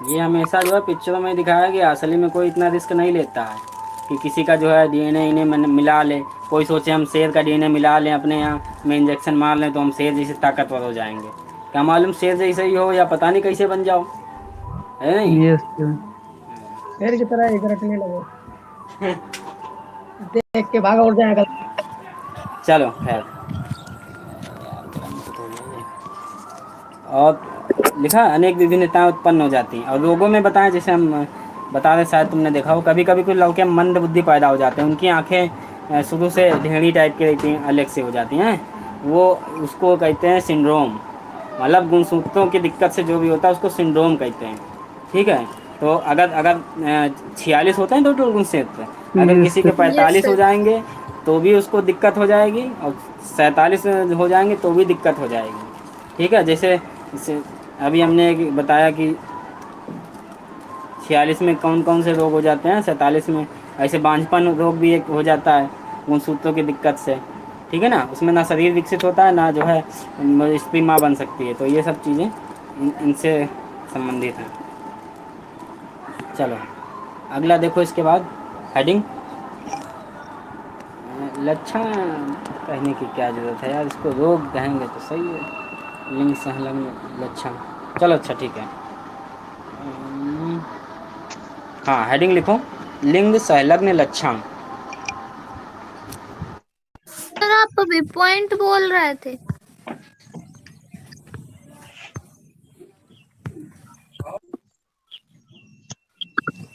ये हमेशा जो है पिक्चरों में दिखाया गया, असली में कोई इतना रिस्क नहीं लेता है कि किसी का जो है डीएनए इन्हें मिला ले। कोई सोचे हम शेर का डीएनए मिला लें, अपने यहाँ में इंजेक्शन मार लें तो हम शेर जैसे ताकतवर हो जाएंगे। क्या मालूम शेर जैसे ही हो या पता नहीं कैसे बन जाओ, है नहीं। यस शेर की तरह एक रटने लगो, देख के भागा उड़ जाएगा। चलो खैर, और लिखा अनेक विभिन्नताएं उत्पन्न हो जाती हैं। और रोगों में बताएं, जैसे हम बता रहे, शायद तुमने देखा हो, कभी कभी कुछ लड़के मंद बुद्धि पैदा हो जाते हैं, उनकी आंखें शुरू से ढेड़ी टाइप की रहती हैं, अलग से हो जाती हैं, वो उसको कहते हैं सिंड्रोम। मतलब गुणसूत्रों की दिक्कत से जो भी होता है उसको सिंड्रोम कहते हैं, ठीक है। तो अगर 46 होते हैं टोटल गुणसूत्र, अगर किसी के 45 हो जाएंगे तो भी उसको दिक्कत हो जाएगी, और 47 हो जाएंगे तो भी दिक्कत हो जाएगी, ठीक है। जैसे अभी हमने बताया कि 46 में कौन कौन से रोग हो जाते हैं, 47 में ऐसे बांझपन रोग भी एक हो जाता है गुणसूत्रों की दिक्कत से, ठीक है ना। उसमें ना शरीर विकसित होता है, ना जो है स्त्री माँ बन सकती है। तो ये सब चीज़ें इनसे संबंधित हैं। चलो अगला देखो, इसके बाद हेडिंग लक्षण कहने की क्या ज़रूरत है यार, इसको रोग कहेंगे तो सही है, लिंग संलग्न लक्षण। चलो अच्छा ठीक है, हाँ हेडिंग लिखो, लिंग संलग्न लक्षण। सर आप अभी पॉइंट बोल रहे थे।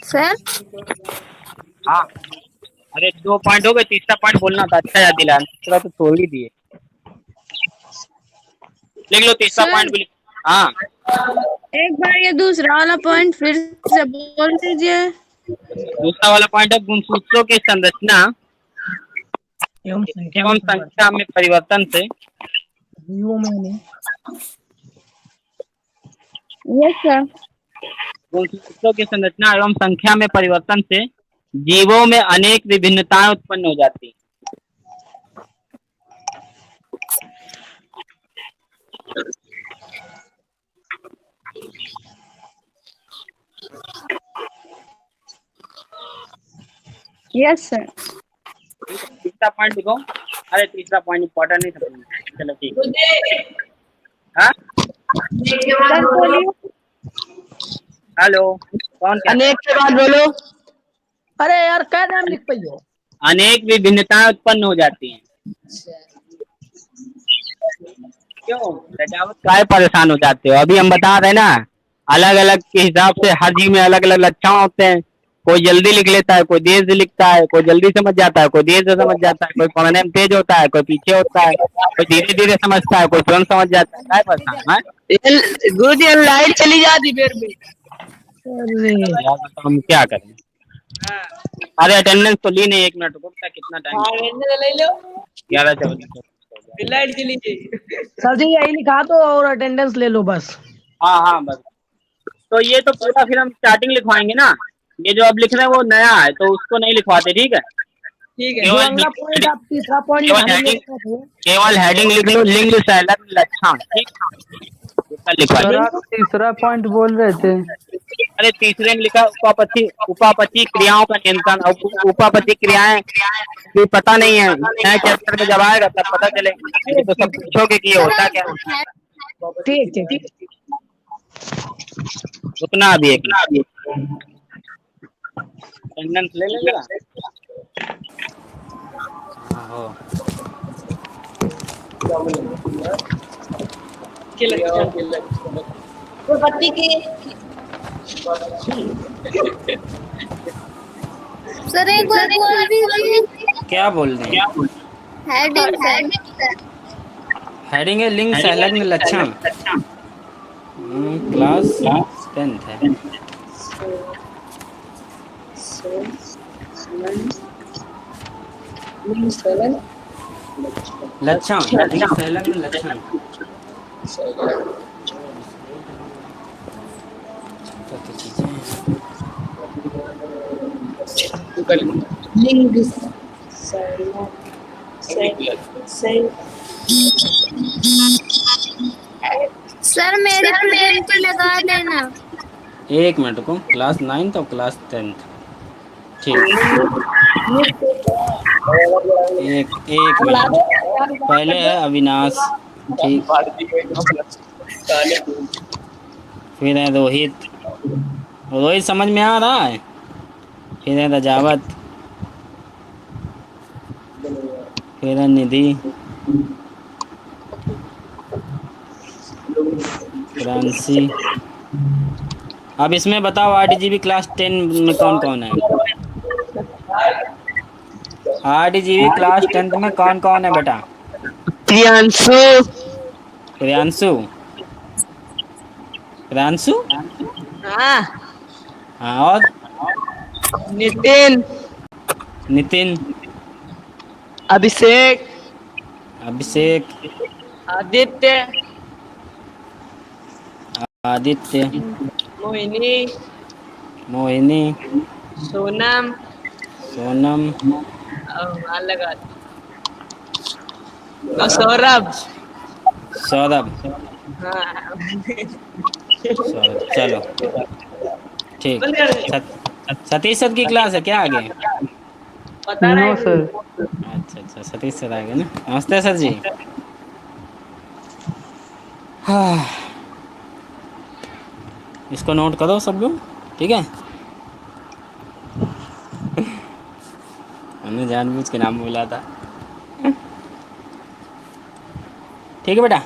सर हाँ, अरे 2 पॉइंट हो गए, तीसरा पॉइंट बोलना था, अच्छा याद दिलाया, दूसरा तो छोड़ ही दिए। लिख लो तीसरा पॉइंट भी। हाँ एक बार ये दूसरा वाला पॉइंट फिर से बोल दीजिए। दूसरा वाला पॉइंट है गुणसूत्रों की संरचना एवं संख्या में परिवर्तन से जीवों में नहीं। Yes sir. गुणसूत्रों की संरचना एवं संख्या में परिवर्तन से जीवों में अनेक विभिन्नताएं उत्पन्न हो जाती हैं। Yes sir. तीसरा पॉइंट लिखो। अरे तीसरा पॉइंट इम्पोर्टेंट नहीं समझ, चलो ठीक है। हाँ सर बोलिए। हेलो, कौन क्या? अनेक के बाद बोलो। अरे यार क्या नाम लिख पाई हो? अनेक विभिन्नताएं उत्पन्न हो जाती हैं। क्यों काय परेशान हो जाते हो? अभी हम बता रहे ना, अलग अलग के हिसाब से हर जीव में अलग अलग लक्षण होते हैं। कोई जल्दी लिख लेता है, कोई देर से लिखता है, कोई जल्दी समझ जाता है, कोई देर से समझ जाता है, कोई पढ़ने में तेज होता है, कोई पीछे होता है, कोई धीरे धीरे समझता है, कोई तुरंत समझ जाता है। काय परेशान है? गुरुजी लाइट चली जाती फिर भी। तो हम क्या करें? अरे अटेंडेंस तो ली नहीं, 1 मिनट रुको, कितना टाइम? 11 14 लाइट चली गई। सर जी यही लिखा तो और अटेंडेंस ले लो बस। हाँ हाँ बस। तो ये तो पूरा फिर हम स्टार्टिंग लिखवाएंगे ना, ये जो अब लिख रहे हैं वो नया है तो उसको नहीं लिखवाते, ठीक है। ठीक है। जो अगला पॉइंट आप तीसरा पॉइंट केवल हेडिंग लिख लो, लिंग संलग्न लक्षण, ठीक। सर लिखवाइए। आप तीसरा पॉइंट बोल रहे थे। अरे तीसरे में लिखा उपापचय क्रियाओं का नियंत्रण। और उपापचय क्रियाएं भी पता नहीं है, नए चैप्टर में जब आएगा तब पता चलेगा, ये तो सब पूछोगे कि ये होता क्या है। ठीक ठीक। रुकना अभी एक अटेंडेंस ले लेंगे ना। बत्ती की सर एक बार बोल दीजिए। क्या बोल रहे हैं? Heading sir. हेडिंग है लिंग संलग्न लक्षण, क्लास 10th है। लक्षण, लिंग संलग्न लक्षण। लिंग सर मेरी प्रिंट लगा देना। एक मिनट को, क्लास 9th और क्लास 10th, ठीक। एक मिनट, पहले है अविनाश, ठीक। फिर है रोहित, रोहित समझ में आ रहा है। फिर है रजावत, फिर है निधि, फ्रांसी। अब इसमें बताओ आरडीजीबी क्लास 10 में कौन कौन है? आरडीजीबी क्लास 10th में कौन कौन है बेटा? प्रियांशु। प्रियांशु, प्रियांशु, हाँ। हाँ और नितिन। नितिन, अभिषेक। अभिषेक, आदित्य। आदित्य, मोहिनी। मोहिनी, सोनम। सोनम, और सौरभ। सौरभ। हाँ। सौरभ, चलो ठीक। सतीश सर की क्लास है क्या आगे? No sir. अच्छा अच्छा, सतीश सर आगे ना। नमस्ते सर जी। हाँ, इसको नोट करो सब लोग, ठीक है। हमने जानबूझ के नाम बोला था, ठीक है बेटा।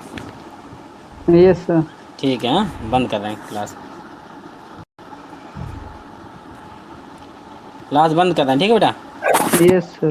Yes sir. ठीक है, हाँ? बंद कर रहे हैं क्लास, क्लास बंद कर रहे हैं, ठीक है बेटा। Yes sir.